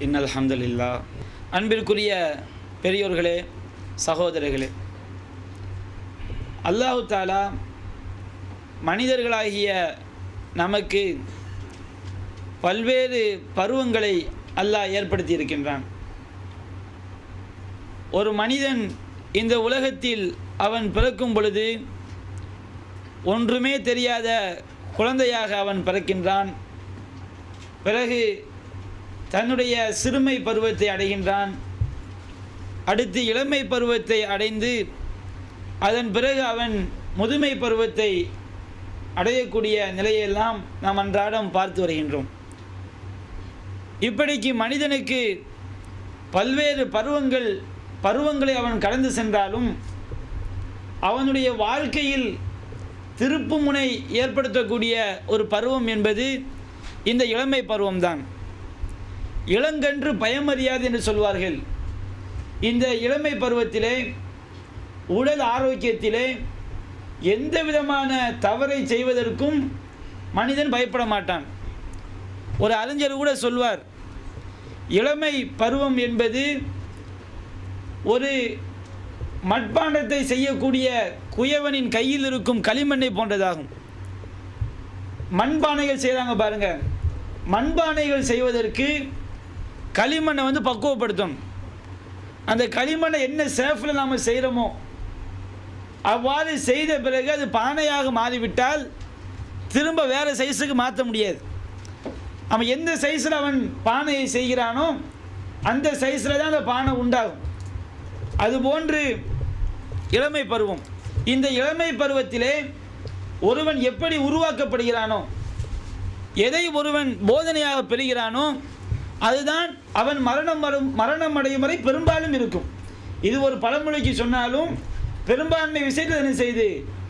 இன்னல் ஹம்துலில்லாஹ். அன்பிற்குரிய பெரியோர்களே, சகோதரர்களே, அல்லாஹு தாலா மனிதர்களாகிய நமக்கு பல்வேறு பருவங்களை அல்லாஹ் ஏற்படுத்தி இருக்கின்றான். ஒரு மனிதன் இந்த உலகத்தில் அவன் பிறக்கும் பொழுது ஒன்றுமே தெரியாத குழந்தையாக அவன் பிறக்கின்றான். பிறகு தன்னுடைய சிறுமை பருவத்தை அடைகின்றான். அடுத்து இளமை பருவத்தை அடைந்து அதன் பிறகு அவன் முதுமை பருவத்தை அடையக்கூடிய நிலையெல்லாம் நாம் அன்றாடம் பார்த்து வருகின்றோம். இப்படிக்கு மனிதனுக்கு பல்வேறு பருவங்களை அவன் கடந்து சென்றாலும் அவனுடைய வாழ்க்கையில் திருப்புமுனை ஏற்படுத்தக்கூடிய ஒரு பருவம் என்பது இந்த இளமை பருவம்தான். இளங்கன்று பயமறியாது என்று சொல்வார்கள். இந்த இளமை பருவத்திலே உடல் ஆரோக்கியத்திலே எந்த விதமான தவறை செய்வதற்கும் மனிதன் பயப்பட மாட்டான். ஒரு அறிஞர் கூட சொல்வார், இளமை பருவம் என்பது ஒரு மட்பாண்டத்தை செய்யக்கூடிய குயவனின் கையில் இருக்கும் களிமண்ணை போன்றதாகும். மண்பானைகள் செய்கிறாங்க பாருங்க, மண்பானைகள் செய்வதற்கு களிமண்ணை பக்குவப்படுத்தணும். அந்த களிமண்ணை என்ன சேஃபில் நாம் செய்கிறோமோ அவ்வாறு செய்த பிறகு அது பானையாக மாறிவிட்டால் திரும்ப வேறு சைஸுக்கு மாற்ற முடியாது. அவன் எந்த சைஸில் அவன் பானையை செய்கிறானோ அந்த சைஸில் தான் அந்த பானை உண்டாகும். அதுபோன்று இளமை பருவம். இந்த இளமை பருவத்திலே ஒருவன் எப்படி உருவாக்கப்படுகிறானோ, எதை ஒருவன் போதனையாக பெறுகிறானோ அதுதான் அவன் மரணம் அடையும் வரை பெரும்பாலும் இருக்கும். இது ஒரு பழமொழிக்கு சொன்னாலும் பெரும்பான்மை விஷயத்தில் என்ன செய்து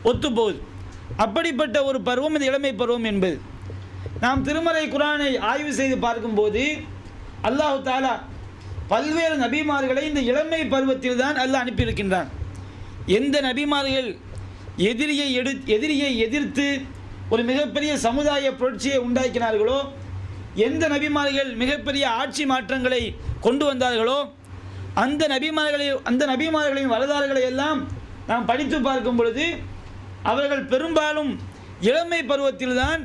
ஒத்துப்போகுது. அப்படிப்பட்ட ஒரு பருவம் இந்த இளமை பருவம் என்பது. நாம் திருமறை குர்ஆனை ஆய்வு செய்து பார்க்கும்போது அல்லாஹு தாலா பல்வேறு நபிமார்களை இந்த இளமை பருவத்தில் தான் அல்லாஹ் அனுப்பியிருக்கின்றான். எந்த நபிமார்கள் எதிரியை எதிர்த்து ஒரு மிகப்பெரிய சமுதாய புரட்சியை உண்டாக்கினார்களோ, எந்த நபிமார்கள் மிகப்பெரிய ஆட்சி மாற்றங்களை கொண்டு வந்தார்களோ அந்த நபிமார்களின் வரலாறுகளை எல்லாம் நாம் படித்து பார்க்கும் பொழுது அவர்கள் பெரும்பாலும் இளமை பருவத்தில் தான்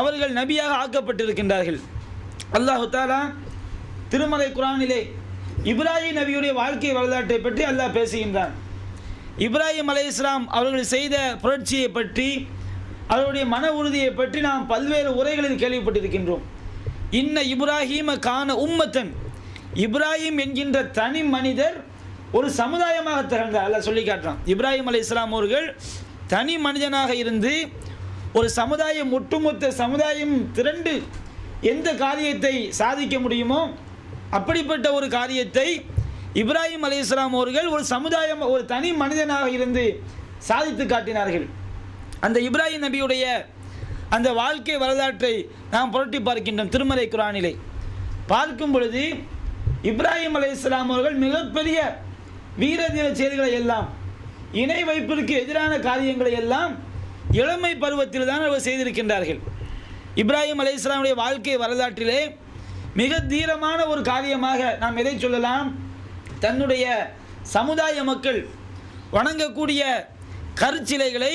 அவர்கள் நபியாக ஆக்கப்பட்டிருக்கின்றார்கள். அல்லாஹு தாலா திருமறை குர்ஆனிலே இப்ராஹிம் நபியுடைய வாழ்க்கை வரலாற்றை பற்றி அல்லாஹ் பேசுகின்றான். இப்ராஹிம் அலைஹிஸ்ஸலாம் அவர்கள் செய்த புரட்சியை பற்றி, அவருடைய மன உறுதியை பற்றி நாம் பல்வேறு உரைகளில் கேள்விப்பட்டிருக்கின்றோம். இன்ன இப்ராஹிம கான உம்மத்தன், இப்ராஹிம் என்கின்ற தனி மனிதர் ஒரு சமுதாயமாக திகழ்ந்தார். அல்லாஹ் சொல்லி காட்டுறான். இப்ராஹிம் அலைஹிஸ்ஸலாம் அவர்கள் தனி மனிதனாக இருந்து ஒரு சமுதாயம், ஒட்டுமொத்த சமுதாயம் திரண்டு எந்த காரியத்தை சாதிக்க முடியுமோ அப்படிப்பட்ட ஒரு காரியத்தை இப்ராஹிம் அலைஹிஸ்ஸலாம் அவர்கள் ஒரு சமுதாயம், ஒரு தனி மனிதனாக இருந்து சாதித்து காட்டினார்கள். அந்த இப்ராஹிம் நபியுடைய அந்த வாழ்க்கை வரலாற்றை நாம் புரட்டி பார்க்கின்றோம். திருமறை குர்ஆனிலே பார்க்கும் பொழுது இப்ராஹிம் அலைஹிஸ்ஸலாம் அவர்கள் மிகப்பெரிய வீரதீர செயல்களை எல்லாம், இணை வைப்பிற்கு எதிரான காரியங்களை எல்லாம் இளமை பருவத்தில் தான் அவர் செய்திருக்கின்றார்கள். இப்ராஹிம் அலைஹிஸ்ஸலாமுடைய வாழ்க்கை வரலாற்றிலே மிக தீரமான ஒரு காரியமாக நாம் எதை சொல்லலாம்? தன்னுடைய சமுதாய மக்கள் வணங்கக்கூடிய கற்சிலைகளை,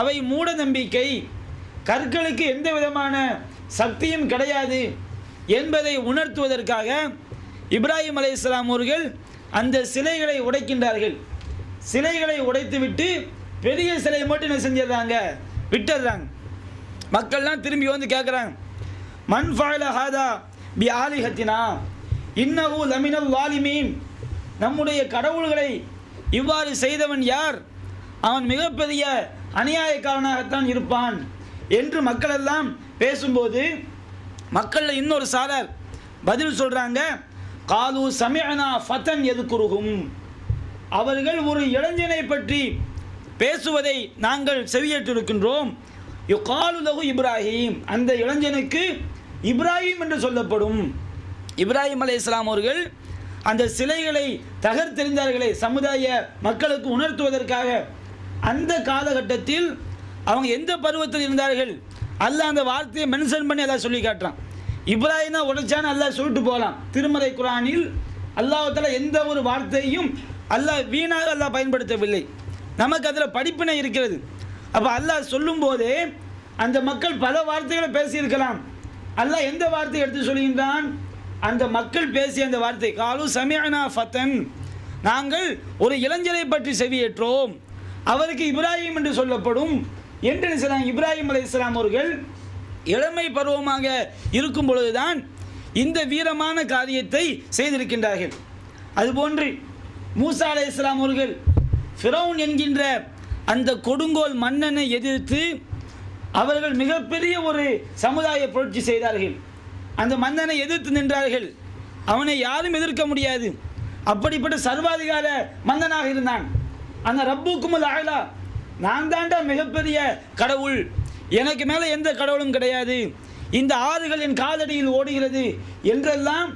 அவை மூட நம்பிக்கை, கற்களுக்கு எந்த விதமான சக்தியும் கிடையாது என்பதை உணர்த்துவதற்காக இப்ராஹிம் அலைஹிஸ்ஸலாம் அவர்கள் அந்த சிலைகளை உடைக்கின்றார்கள். சிலைகளை உடைத்துவிட்டு பெரிய சிலையை மட்டும் என்ன செஞ்சிடறாங்க, விட்டுடுறாங்க. மக்கள்லாம் திரும்பி வந்து கேட்குறாங்க, மன் ஃபஅல ஹாதா பி ஆலிஹத்தினா இன்னஹு லமினல் வாலிமீன், நம்முடைய கடவுள்களை இவ்வாறு செய்தவன் யார்? அவன் மிகப்பெரிய அநியாயக்காரனாகத்தான் இருப்பான் என்று மக்களெல்லாம் பேசும்போது மக்களில் இன்னொரு சாரர் பதில் சொல்கிறாங்க, காலு சமிஅனா ஃபதன் யதுகுருஹும், அவர்கள் ஒரு இளைஞனை பற்றி பேசுவதை நாங்கள் செவியேற்றிருக்கின்றோம். யுகாலு லஹு இப்ராஹிம், அந்த இளைஞனுக்கு இப்ராஹிம் என்று சொல்லப்படும். இப்ராஹிம் அலைஹிஸ்ஸலாம் அவர்கள் அந்த சிலைகளை தகர்த்தெறிந்தார்களே சமுதாய மக்களுக்கு உணர்த்துவதற்காக, அந்த காலகட்டத்தில் அவங்க எந்த பருவத்தில் இருந்தார்கள்? அல்லாஹ் அந்த வார்த்தையை மென்ஷன் பண்ணி அல்லாஹ் சொல்லி காட்டுறான். இப்ராஹிம் தான் உடைச்சான்னு அல்லாஹ் சொல்லிட்டு போகலாம். திருமறை குர்ஆனில் அல்லாஹ் தஆலா எந்த ஒரு வார்த்தையும் அல்லாஹ் வீணாக அல்லாஹ் பயன்படுத்தவில்லை. நமக்கு அதில் படிப்பினை இருக்கிறது. அப்போ அல்லாஹ் சொல்லும் போதே அந்த மக்கள் பல வார்த்தைகளை பேசியிருக்கலாம். அல்லாஹ் எந்த வார்த்தையை எடுத்து சொல்கின்றான்? அந்த மக்கள் பேசிய அந்த வார்த்தை, காலு சமிஅனா ஃபதன், நாங்கள் ஒரு இளைஞரை பற்றி செவியேற்றோம், அவருக்கு இப்ராஹிம் என்று சொல்லப்படும் என்று சொன்னாங்க. இப்ராஹிம் அலைஹிஸ்ஸலாம் அவர்கள் இளமை பருவமாக இருக்கும் பொழுதுதான் இந்த வீரமான காரியத்தை செய்திருக்கின்றார்கள். அதுபோன்று மூசா அலைஹிஸ்ஸலாம் அவர்கள் ஃபிரௌன் என்கின்ற அந்த கொடுங்கோல் மன்னனை எதிர்த்து அவர்கள் மிகப்பெரிய ஒரு சமுதாய புரட்சி செய்தார்கள். அந்த மன்னனை எதிர்த்து நின்றார்கள். அவனை யாரும் எதிர்க்க முடியாது. அப்படிப்பட்ட சர்வாதிகார மன்னனாக இருந்தான். அந்த ரப்புக்குமுல் அலா, நான் தாண்டா மிகப்பெரிய கடவுள், எனக்கு மேலே எந்த கடவுளும் கிடையாது, இந்த ஆறுகள் என் காலடியில் ஓடுகிறது என்றெல்லாம்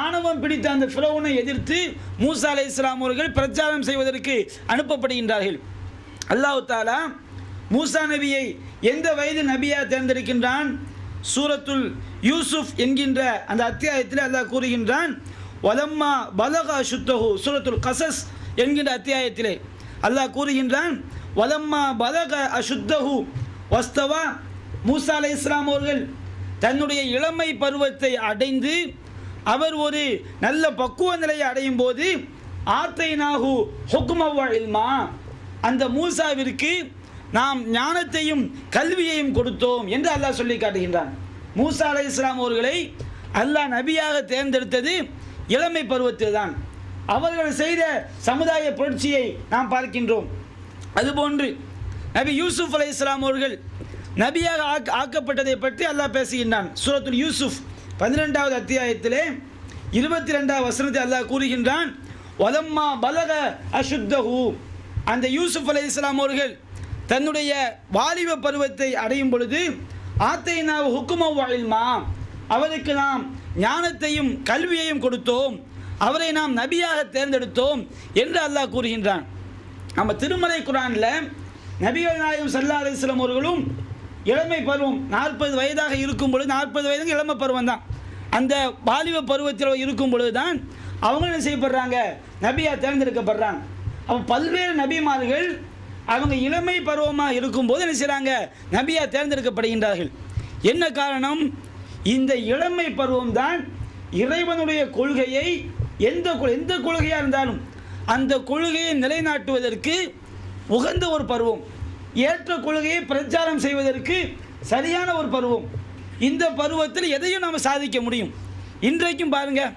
ஆணவம் பிடித்த அந்த ஃபிரௌனை எதிர்த்து மூசா அலைஹிஸ்ஸலாம் அவர்கள் பிரச்சாரம் செய்வதற்கு அனுப்பப்படுகின்றார்கள். அல்லாஹ் தஆலா மூசா நபியை எந்த வயது நபியாக தேர்ந்தெடுக்கின்றான்? சூரத்துல் யூசுப் என்கின்ற அந்த அத்தியாயத்தில் அல்லாஹ் கூறுகின்றான், வலம்மா பலக அஷுத்தஹு. சூரத்துல் கசஸ் என்கின்ற அத்தியாயத்திலே அல்லாஹ் கூறுகின்றான், வலம்மா பலக அஷுத்தஹு வஸ்தவா. மூசா அலைஹிஸ்ஸலாம் அவர்கள் தன்னுடைய இளமை பருவத்தை அடைந்து அவர் ஒரு நல்ல பக்குவ நிலையை அடையும் போது ஆத்தைனாஹு ஹுக்ம வ இல்மா, அந்த மூசாவிற்கு நாம் ஞானத்தையும் கல்வியையும் கொடுத்தோம் என்று அல்லாஹ் சொல்லி காட்டுகின்றான். மூசா அலைஹிஸ்ஸலாம் அவர்களை அல்லாஹ் நபியாக தேர்ந்தெடுத்தது இளமை பருவத்தில் தான். அவர்கள் செய்த சமுதாய புரட்சியை நாம் பார்க்கின்றோம். அதுபோன்று நபி யூசுப் அலைஹிஸ்ஸலாம் அவர்கள் நபியாக ஆக்கப்பட்டதை பற்றி அல்லாஹ் பேசுகின்றான். சூரத்துல் யூசுப் 12வது அத்தியாயத்திலே 22வது வசனத்தை அல்லாஹ் கூறுகின்றான், வலம்மா பலக அஷுத்தஹு. அந்த யூசுப் அலைஹிஸ்ஸலாம் அவர்கள் தன்னுடைய வாலிப பருவத்தை அடையும் பொழுது ஆத்தைனாஹு ஹுக்ம வ இல்மா, அவருக்கு நாம் ஞானத்தையும் கல்வியையும் கொடுத்தோம், அவரை நாம் நபியாக தேர்ந்தெடுத்தோம் என்று அல்லாஹ் கூறுகின்றான். நம்ம திருமறை குர்ஆனில் நபிகள் நாயகம் ஸல்லல்லாஹு அலைஹி வஸல்லம் அவர்களும் இளமை பருவம் 40 வயதாக இருக்கும் பொழுது, 40 வயதுக்கு இளமை பருவம் தான், அந்த வாலிப பருவத்தில் இருக்கும் பொழுது தான் அவங்க என்ன செய்யப்படுறாங்க? நபியாக தேர்ந்தெடுக்கப்படுறாங்க. அப்போ பல்வேறு நபிமார்கள் அவங்க இளமை பருவமாக இருக்கும்போது என்ன செய்கிறாங்க? நபியாக தேர்ந்தெடுக்கப்படுகின்றார்கள். என்ன காரணம்? இந்த இளமை பருவம் தான் இறைவனுடைய கொள்கையை எந்த கொள்கையாக இருந்தாலும் அந்த கொள்கையை நிலைநாட்டுவதற்கு உகந்த ஒரு பருவம், ஏற்ற கொள்கையை பிரச்சாரம் செய்வதற்கு சரியான ஒரு பருவம். இந்த பருவத்தில் எதையும் நாம் சாதிக்க முடியும். இன்றைக்கும் பாருங்கள்,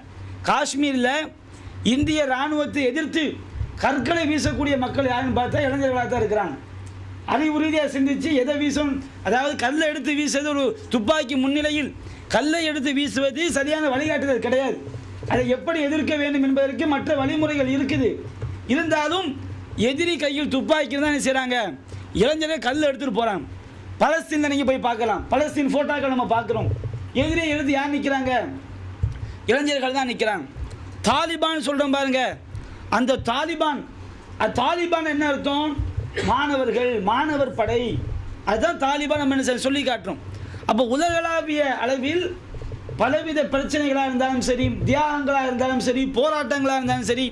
காஷ்மீரில் இந்திய இராணுவத்தை எதிர்த்து கற்களை வீசக்கூடிய மக்கள் யாருன்னு பார்த்தா இளைஞர்களாக தான் இருக்கிறாங்க. அறிவு ரீதியாக சிந்தித்து எதை வீசும், அதாவது கல்லை எடுத்து வீசுவது ஒரு துப்பாக்கி முன்னிலையில் கல்லை எடுத்து வீசுவது சரியான வழிகாட்டுதல் கிடையாது. அதை எப்படி எதிர்க்க வேண்டும் என்பதற்கு மற்ற வழிமுறைகள் இருக்குது. இருந்தாலும் எதிரி கையில் துப்பாக்கி தான் என்ன செய்கிறாங்க? இளைஞர்கள் கல் எடுத்துகிட்டு போகிறாங்க. பலஸ்தீனில் நீங்கள் போய் பார்க்கலாம், பலஸ்தீன் ஃபோட்டோக்கள் நம்ம பார்க்குறோம். எதிரியை எடுத்து யார் நிற்கிறாங்க? இளைஞர்கள் தான் நிற்கிறாங்க. தாலிபான் சொல்கிறோம் பாருங்க, அந்த தாலிபான் என்ன அர்த்தம்? மாணவர்கள், மாணவர் படை, அதுதான் தாலிபான் நம்ம என்ன சொல்லி காட்டுறோம். அப்போ உலகளாவிய அளவில் பலவித பிரச்சனைகளாக இருந்தாலும் சரி, தியாகங்களாக இருந்தாலும் சரி, போராட்டங்களாக இருந்தாலும் சரி,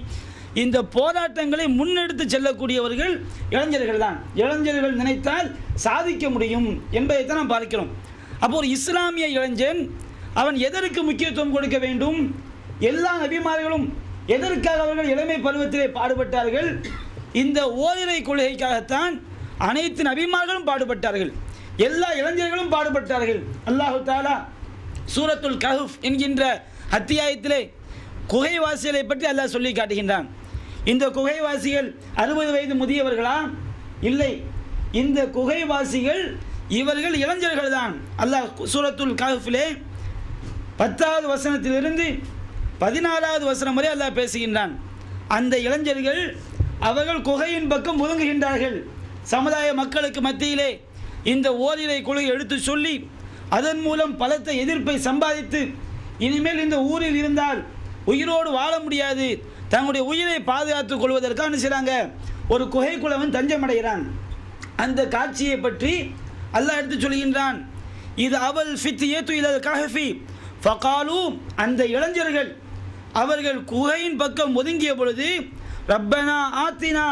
இந்த போராட்டங்களை முன்னெடுத்து செல்லக்கூடியவர்கள் இளைஞர்கள் தான். இளைஞர்கள் நினைத்தால் சாதிக்க முடியும் என்பதைத்தான் நாம் பார்க்கிறோம். அப்போ ஒரு இஸ்லாமிய இளைஞன் அவன் எதற்கு முக்கியத்துவம் கொடுக்க வேண்டும்? எல்லா நபிமார்களும் எதற்காக அவர்கள் இளமை பருவத்திலே பாடுபட்டார்கள்? இந்த ஓரிரை கொள்கைக்காகத்தான் அனைத்து நபிமார்களும் பாடுபட்டார்கள், எல்லா இளைஞர்களும் பாடுபட்டார்கள். அல்லாஹு தஆலா சூரத்துல் கஹஃப் என்கின்ற அத்தியாயத்திலே குகைவாசிகளை பற்றி அல்லாஹ் சொல்லி காட்டுகின்றான். இந்த குகைவாசிகள் 60 வயது முதியவர்களா? இல்லை, இந்த குகைவாசிகள் இவர்கள் இளைஞர்கள் தான். அல்லாஹ் சூரத்துல் கஹஃபிலே 10வது வசனத்திலிருந்து 16வது வசனம் வரை அல்லாஹ் பேசுகின்றான். அந்த இளைஞர்கள் அவர்கள் குகையின் பக்கம் ஒதுங்குகின்றார்கள். சமுதாய மக்களுக்கு மத்தியிலே இந்த ஓரிரை கொள்கை எடுத்து சொல்லி அதன் மூலம் பலத்த எதிர்ப்பை சம்பாதித்து இனிமேல் இந்த ஊரில் இருந்தால் உயிரோடு வாழ முடியாது, தங்களுடைய உயிரை பாதுகாத்துக் கொள்வதற்காக செய்கிறாங்க, ஒரு குகைக்குள்ளவன் தஞ்சமடைகிறான். அந்த காட்சியை பற்றி அல்லாஹ் எடுத்து சொல்கின்றான். இது அவல் ஃபித்யத்து இலல் கஹஃபி ஃபகாலு, அந்த இளைஞர்கள் அவர்கள் குகையின் பக்கம் ஒதுங்கிய பொழுது, ரப்பனா ஆத்தினா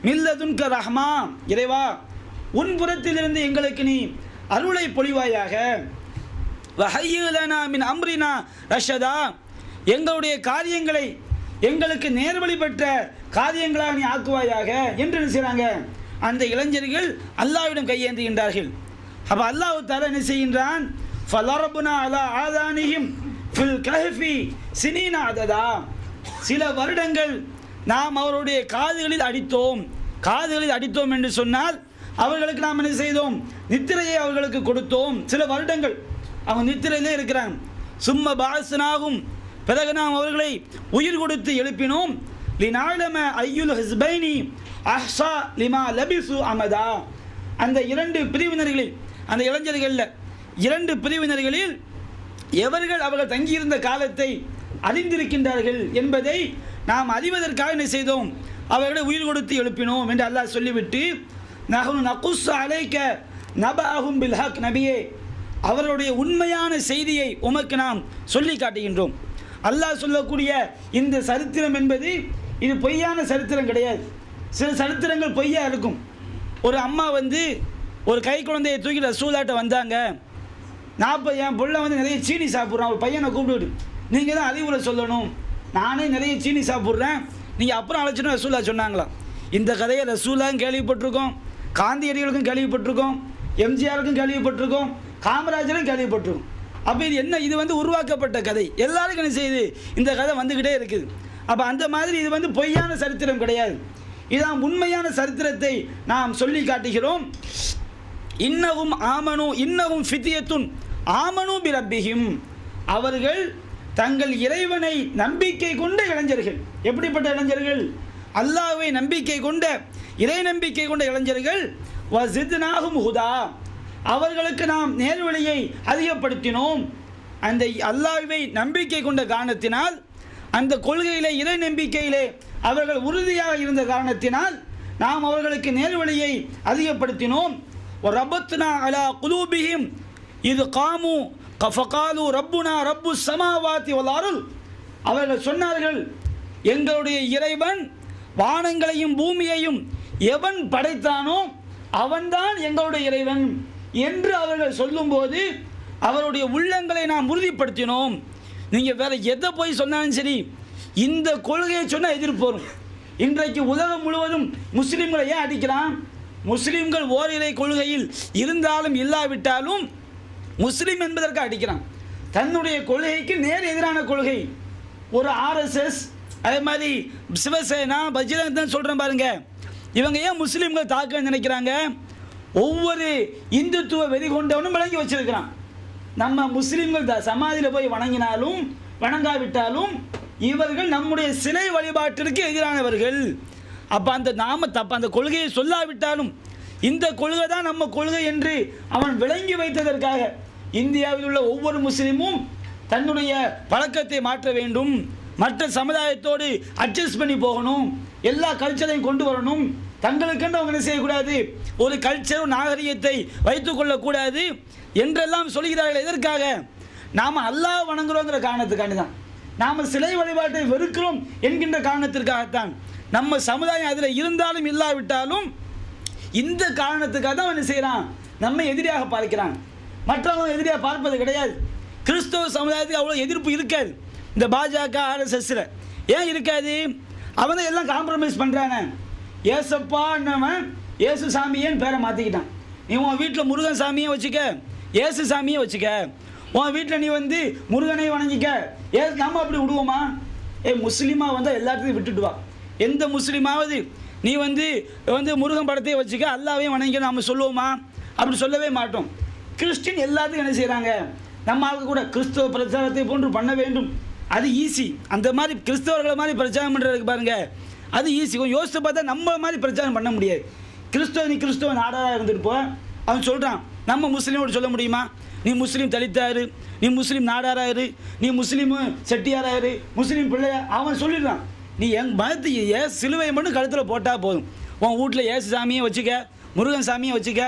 மில்லதுன்க ரஹ்மா, இறைவா உன் புறத்திலிருந்து எங்களுக்கு நீ அருளை பொழிவாயாக, வஹய்யி லனா மின் அம்ரினா ரஷதா, எங்களுடைய காரியங்களை எங்களுக்கு நேர்வழி பெற்ற காரியங்களாக நீ ஆக்குவாயாக என்று என்ன செய்கிறாங்க, அந்த இளைஞர்கள் அல்லாஹ்விடம் கையேந்துகின்றார்கள். அப்போ அல்லாஹ் தஆலா என்ன செய்கின்றான், ஃபலரப்னா அலா ஆதானிஹிம் ஃபில் கஹ்ஃபி சினீன அததா, சில வருடங்கள் நாம் அவருடைய காதுகளில் அடித்தோம் என்று சொன்னால் அவர்களுக்கு நாம் என்ன செய்தோம், நித்திரையை அவர்களுக்கு கொடுத்தோம். சில வருடங்கள் அவங்க நித்திரையிலே இருக்கிறாங்க. சும்ம பாஸ்னாகும், பிறகு நாம் அவர்களை உயிர் கொடுத்து எழுப்பினோம். லினாலம ஐயுல் ஹிஸ்பைனி அஹ்ஸா லிமா லபிசு அமதா, அந்த இரண்டு பிரிவினர்களில், அந்த இளைஞர்களில் இரண்டு பிரிவினர்களில் அவர்கள் தங்கியிருந்த காலத்தை அறிந்திருக்கின்றார்கள் என்பதை நாம் அறிவதற்காக என்ன செய்தோம், அவர்களை உயிர் கொடுத்து எழுப்பினோம் என்று அல்லாஹ் சொல்லிவிட்டு, நஹ்னு நகுஸ்ஸு அலைக நபஅஹும் பில் ஹக், நபியே அவர்களுடைய உண்மையான செய்தியை உமக்கு நாம் சொல்லி காட்டுகின்றோம். அல்லாஹ் சொல்லக்கூடிய இந்த சரித்திரம் என்பது இது பொய்யான சரித்திரம் கிடையாது. சில சரித்திரங்கள் பொய்யா இருக்கும். ஒரு அம்மா ஒரு கை குழந்தையை தூக்கி ரசூலாட்ட வந்தாங்க, என் பிள்ளை நிறைய சீனி சாப்பிட்றான், ஒரு பையனை கூப்பிட்டு, நீங்கள் தான் அறிவுரை சொல்லணும், நானே நிறைய சீனி சாப்பிட்றேன், நீங்கள் அப்புறம் அழைச்சிட்டு ரசூலா சொன்னாங்களாம். இந்த கதையை ரசூலாவும் கேள்விப்பட்டிருக்கோம், காந்தியடிகளுக்கும் கேள்விப்பட்டிருக்கோம், எம்ஜிஆருக்கும் கேள்விப்பட்டிருக்கோம், காமராஜரும் கேள்விப்பட்டிருக்கோம். அப்போ இது என்ன, இது உருவாக்கப்பட்ட கதை, எல்லாருக்கும் என்ன செய்யுது, இந்த கதை வந்துக்கிட்டே இருக்குது. அப்போ அந்த மாதிரி இது பொய்யான சரித்திரம் கிடையாது, இதான் உண்மையான சரித்திரத்தை நாம் சொல்லி காட்டுகிறோம். இன்னகும் ஃபித்யத்துன் ஆமனு பிரப்பிஹிம், அவர்கள் தங்கள் இறைவனை நம்பிக்கை கொண்ட இளைஞர்கள். எப்படிப்பட்ட இளைஞர்கள், அல்லாஹ்வை நம்பிக்கை கொண்ட, இறை நம்பிக்கை கொண்ட இளைஞர்கள். வஸித்னாஹும் ஹுதா, அவர்களுக்கு நாம் நேர்வழியை அதிகப்படுத்தினோம். அந்த அல்லாஹ்வை நம்பிக்கை கொண்ட காரணத்தினால், அந்த கொள்கையிலே இறை நம்பிக்கையிலே அவர்கள் உறுதியாக இருந்த காரணத்தினால் நாம் அவர்களுக்கு நேர்வழியை அதிகப்படுத்தினோம். ரபத்னா அலா குலூபிஹிம் இது காமு ஃபகாலு ரப்புனா ரப்பு ஸமாவாதி வல் அர்ள், அவர்கள் சொன்னார்கள், எங்களுடைய இறைவன் வானங்களையும் பூமியையும் எவன் படைத்தானோ அவன்தான் எங்களுடைய இறைவன் என்று அவர்கள் சொல்லும்போது அவருடைய உள்ளங்களை நாம் உறுதிப்படுத்தினோம். நீங்கள் வேற எதை போய் சொன்னாலும் சரி, இந்த கொள்கையை சொன்னால் எதிர்ப்பு வரும். இன்றைக்கு உலகம் முழுவதும் முஸ்லீம்களை ஏன் அடிக்கிறான், முஸ்லீம்கள் ஓரிரை கொள்கையில் இருந்தாலும் இல்லாவிட்டாலும் முஸ்லீம் என்பதற்கு அடிக்கிறான். தன்னுடைய கொள்கைக்கு நேர் எதிரான கொள்கை, ஒரு ஆர்எஸ்எஸ், அதே மாதிரி சிவசேனா, பஜ்ரங் தான் சொல்கிறேன் பாருங்க, இவங்க ஏன் முஸ்லீம்கள் தாக்க நினைக்கிறாங்க, ஒவ்வொரு இந்துத்துவ வெறி கொண்டவனும் விளங்கி வச்சிருக்கிறான். நம்ம முஸ்லீம்கள் சமாதியில் போய் வணங்கினாலும் வணங்காவிட்டாலும் இவர்கள் நம்முடைய சிலை வழிபாட்டிற்கு எதிரானவர்கள். அப்போ அந்த கொள்கையை சொல்லாவிட்டாலும் இந்த கொள்கை தான் நம்ம கொள்கை என்று அவன் விளங்கி வைத்ததற்காக இந்தியாவில் உள்ள ஒவ்வொரு முஸ்லீமும் தன்னுடைய பழக்கத்தை மாற்ற வேண்டும், மற்ற சமுதாயத்தோடு அட்ஜஸ்ட் பண்ணி போகணும், எல்லா கல்ச்சரையும் கொண்டு வரணும், தங்களுக்கென்று அவங்க என்ன செய்யக்கூடாது, ஒரு கல்ச்சர் நாகரிகத்தை வைத்துக் கொள்ளக்கூடாது என்றெல்லாம் சொல்கிறார்கள். எதற்காக, நாம் அல்லாஹ் வணங்குறோங்கிற காரணத்துக்காண்டி தான், நாம் சிலை வழிபாட்டை வெறுக்கிறோம் என்கின்ற காரணத்திற்காகத்தான். நம்ம சமுதாயம் அதில் இருந்தாலும் இல்லாவிட்டாலும் இந்த காரணத்துக்காக தான் என்ன செய்கிறான், நம்ம எதிரியாக பார்க்கிறான். மற்றவங்க எதிரியாக பார்ப்பது கிடையாது. கிறிஸ்தவ சமுதாயத்துக்கு அவ்வளோ எதிர்ப்பு இருக்காது இந்த பாஜக ஆர்எஸ்எஸ்ல. ஏன் இருக்காது, அவன் தான் எல்லாம் காம்ப்ரமைஸ் பண்ணுறானே. ஏசப்பான்னவன் ஏசு சாமியேன்னு பேரை மாற்றிக்கிட்டான். நீ உன் வீட்டில் முருகன் சாமியை வச்சுக்க, ஏசு சாமியை வச்சுக்க, உன் வீட்டில் நீ முருகனை வணங்கிக்க. நம்ம அப்படி விடுவோமா? முஸ்லீமாக வந்தால் எல்லாத்தையும் விட்டுட்டு வா. எந்த முஸ்லீமாவது நீ முருகன் படத்தையே வச்சுக்க, அல்லாவையும் வணங்கிக்க நாம் சொல்லுவோமா? அப்படி சொல்லவே மாட்டோம். கிறிஸ்டின் எல்லாத்துக்கும் என்ன செய்கிறாங்க, நம்ம ஆளுக்கு கூட கிறிஸ்தவ பிரச்சாரத்தை போன்று பண்ண வேண்டும், அது ஈஸி. அந்த மாதிரி கிறிஸ்தவர்களை மாதிரி பிரச்சாரம் பண்ணுறதுக்கு பாருங்கள், அது ஈஸி. கொஞ்சம் யோசித்து பார்த்தா நம்ம மாதிரி பிரச்சாரம் பண்ண முடியாது. நீ கிறிஸ்தவ நாடாராக இருந்துட்டு போ, அவன் சொல்கிறான். நம்ம முஸ்லீமோடு சொல்ல முடியுமா, நீ முஸ்லீம் தலித்தாரு, நீ முஸ்லீம் நாடாராரு, நீ முஸ்லீமு செட்டியாராரு, முஸ்லீம் பிள்ளையா, அவன் சொல்லிடுறான். நீ எங்கள் மதத்துக்கு சிலுவை மட்டும் கழுத்தில் போட்டால் போதும். உன் வீட்டில் ஏசு சாமியை வச்சுக்க, முருகன் சாமியை வச்சுக்க,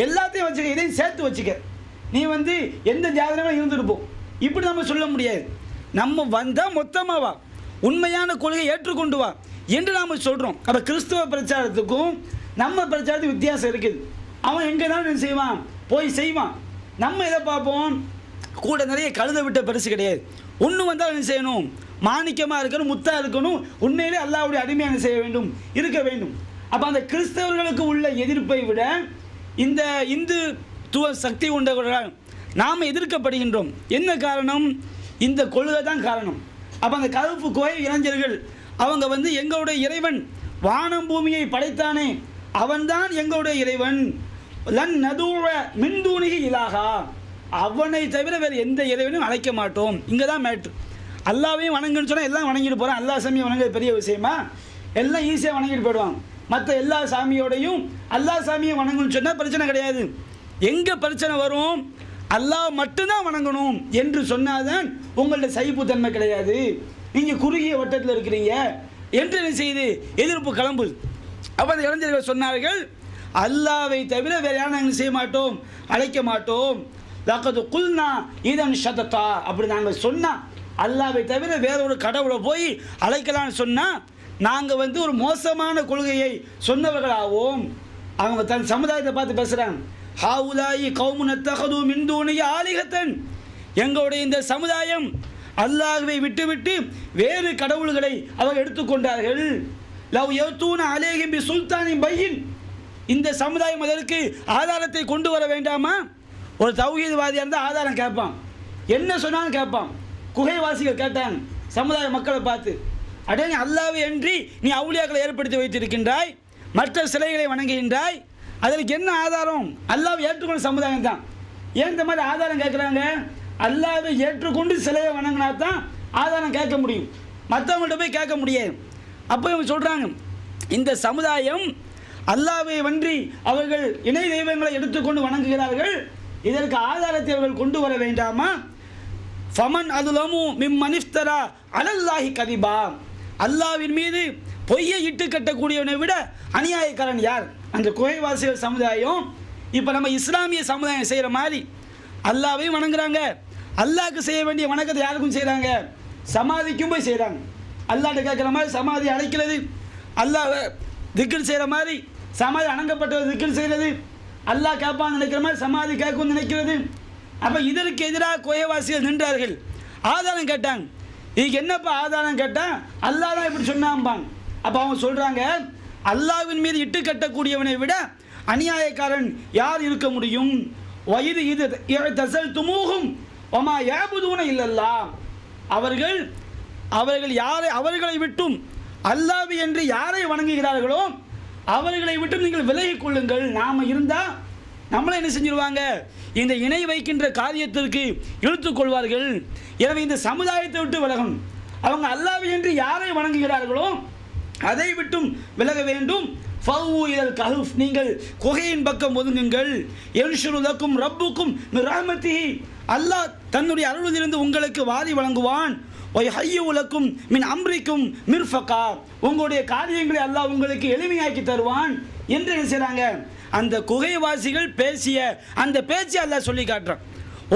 எல்லாத்தையும் வச்சுக்க, இதையும் சேர்த்து வச்சுக்க. நீ எந்த ஜாதகமாக இருந்துருப்போம், இப்படி நம்ம சொல்ல முடியாது. நம்ம வந்தால் மொத்தமாக வா, உண்மையான கொள்கையை ஏற்றுக்கொண்டு வா என்று நாம் சொல்கிறோம். அப்போ கிறிஸ்துவ பிரச்சாரத்துக்கும் நம்ம பிரச்சாரத்துக்கும் வித்தியாசம் இருக்குது. அவன் எங்கே தான் என்ன செய்வான், போய் செய்வான். நம்ம எதை பார்ப்போம், கூட நிறைய கழுத விட்ட பரிசு கிடையாது. ஒன்று வந்தால் என்ன செய்யணும், மாணிக்கமாக இருக்கணும், முத்தாக இருக்கணும், உண்மையிலே அல்லாஹ்வுடைய அடிமையாக என்ன செய்ய வேண்டும், இருக்க வேண்டும். அப்போ அந்த கிறிஸ்தவர்களுக்கு உள்ள எதிர்ப்பை விட இந்த இந்துத்துவ சக்தி கொண்டவர்களால் நாம் எதிர்க்கப்படுகின்றோம். என்ன காரணம், இந்த கொள்கை தான் காரணம். அப்போ அந்த கருப்பு கோயை இளைஞர்கள் அவங்க எங்களுடைய இறைவன் வானம் பூமியை படைத்தானே, அவன்தான் எங்களுடைய இறைவன், லன் நதுவ மின்தூனிகி இலாகா, அவனை தவிர வேறு எந்த இறைவனும் அழைக்க மாட்டோம். இங்கே தான் மேட்ரு. அல்லாவையும் வணங்குன்னு சொன்னால் எல்லாம் வணங்கிட்டு போகிறான். அல்லா சாமியை வணங்குறது பெரிய விஷயமா, எல்லாம் ஈஸியாக வணங்கிட்டு போயிடுவாங்க. மற்ற எல்லா சாமியோடையும் அல்லா சாமியை வணங்குன்னு சொன்னால் பிரச்சனை கிடையாது. எங்கே பிரச்சனை வரும், அல்லாஹ் மட்டும்தான் வணங்கணும் என்று சொன்னால்தான் உங்கள்ட்ட சகிப்புத்தன்மை கிடையாது, நீங்கள் குறுகிய வட்டத்தில் இருக்கிறீங்க என்று என்ன செய்து எதிர்ப்பு கிளம்புது. அப்போ அந்த இளைஞர்கள் சொன்னார்கள், அல்லாவை தவிர வேறு யாரும் நாங்கள் செய்ய மாட்டோம், அழைக்க மாட்டோம். லக்கது குல்னா இதன் ஷதத்தா, அப்படி நாங்கள் சொன்னால் அல்லாவை தவிர வேற ஒரு கடவுளை போய் அழைக்கலான்னு சொன்னால் நாங்கள் ஒரு மோசமான கொள்கையை சொன்னவர்களாவோம். அவங்க தன் சமுதாயத்தை பார்த்து பேசுகிறாங்க. ஹாவுலாயி கௌமுனத்தகது மின்தூனிய ஆலிகத்தன், எங்களுடைய இந்த சமுதாயம் அல்லாஹ்வை விட்டுவிட்டு வேறு கடவுள்களை அவர் எடுத்துக்கொண்டார்கள். லவ் யௌதூன அலேஹிம் பி சுல்தானின் பையின், இந்த சமுதாயம் அதற்கு ஆதாரத்தை கொண்டு வர வேண்டாமா? ஒரு தௌஹீத்வாதியாக இருந்தால் ஆதாரம் கேட்பான், என்ன சொன்னாலும் கேட்பான். குகைவாசிகள் கேட்டாங்க சமுதாய மக்களை பார்த்து, அடே நீ அல்லாஹ்வை அன்றி நீ அவுலியாக்களை ஏற்படுத்தி வைத்திருக்கின்றாய், மற்ற சிலைகளை வணங்குகின்றாய், அதற்கு என்ன ஆதாரம்? அல்லாஹ்வை ஏற்றுக்கொண்ட சமுதாயம் தான். ஏன் இந்த மாதிரி ஆதாரம் கேட்குறாங்க? அல்லாஹ்வை ஏற்றுக்கொண்டு சிலையை வணங்கினா தான் ஆதாரம் கேட்க முடியும், மற்றவங்கள்ட்ட போய் கேட்க முடியாது. அப்போ இவங்க சொல்கிறாங்க, இந்த சமுதாயம் அல்லாஹ்வை அன்றி அவர்கள் இணை தெய்வங்களை எடுத்துக்கொண்டு வணங்குகிறார்கள், இதற்கு ஆதாரத்தை அவர்கள் கொண்டு வர வேண்டாமா? ஃபமன் அதுலமு மிம்மன் இஃப்தரா அலல்லாஹி கதிபா, அல்லாஹ்வின் மீது பொய்யை இட்டு கட்டக்கூடியவனை விட அநியாயக்காரன் யார்? அந்த குகைவாசிகள் சமுதாயம் இப்போ நம்ம இஸ்லாமிய சமுதாயம் செய்கிற மாதிரி அல்லாஹ்வையும் வணங்குறாங்க, அல்லாஹ்க்கு செய்ய வேண்டிய வணக்கத்தை யாருக்கும் செய்கிறாங்க, சமாதிக்கும் போய் செய்கிறாங்க. அல்லாஹ்ட்ட கேட்குற மாதிரி சமாதி அழைக்கிறது, அல்லாஹ் திக்ர் செய்கிற மாதிரி சமாதி அணங்கப்பட்டவர் திக்ர் செய்கிறது, அல்லாஹ் கேட்பான்னு நினைக்கிற மாதிரி சமாதி கேட்கும்னு நினைக்கிறது. அப்போ இதற்கு எதிராக குகைவாசிகள் நின்றார்கள், ஆதாரம் கேட்டாங்க. இதுக்கு என்னப்பா ஆதாரம் கேட்டால் அல்லாஹ் தான் இப்படி சொன்னாம்பாங்க. அப்போ அவங்க சொல்கிறாங்க, அல்லாஹ்வின் மீது இட்டு கட்டக்கூடியவனை விட அநியாயக்காரன் யார் இருக்க முடியும்? வயது இது தசல் துமூகும் ஒமா யாபுதூன இல்லல்லா, அவர்கள் யாரை அவர்களை விட்டும் அல்லாஹ் என்று யாரை வணங்குகிறார்களோ அவர்களை விட்டும் நீங்கள் விலகிக் கொள்ளுங்கள். நாம் இருந்தால் நம்மளை என்ன செஞ்சிருவாங்க, இந்த இணை வைக்கின்ற காரியத்திற்கு இழுத்துக் கொள்வார்கள். எனவே இந்த சமுதாயத்தை விட்டு விலகும். அவங்க அல்லாஹ் என்று யாரை வணங்குகிறார்களோ அதை விட்டும் விலக வேண்டும். ஃபவு இலல் கஹஃப், நீங்கள் குகையின் பக்கம் ஒதுங்குங்கள். யன்ஷுருலக்கும் ரப்புக்கும் மின் ரஹ்மத்திஹி, அல்லாஹ் தன்னுடைய அருளிலிருந்து உங்களுக்கு வாரி வழங்குவான். வயஹய்யு லக்கும் மின் அம்ரிக்கும் மிர்ஃபகா, உங்களுடைய காரியங்களை அல்லாஹ் உங்களுக்கு எளிமையாக்கி தருவான் என்று என்ன செய்கிறாங்க, அந்த குகைவாசிகள் பேசிய அந்த பேச்சை அல்லாஹ் சொல்லி காட்டுறான்.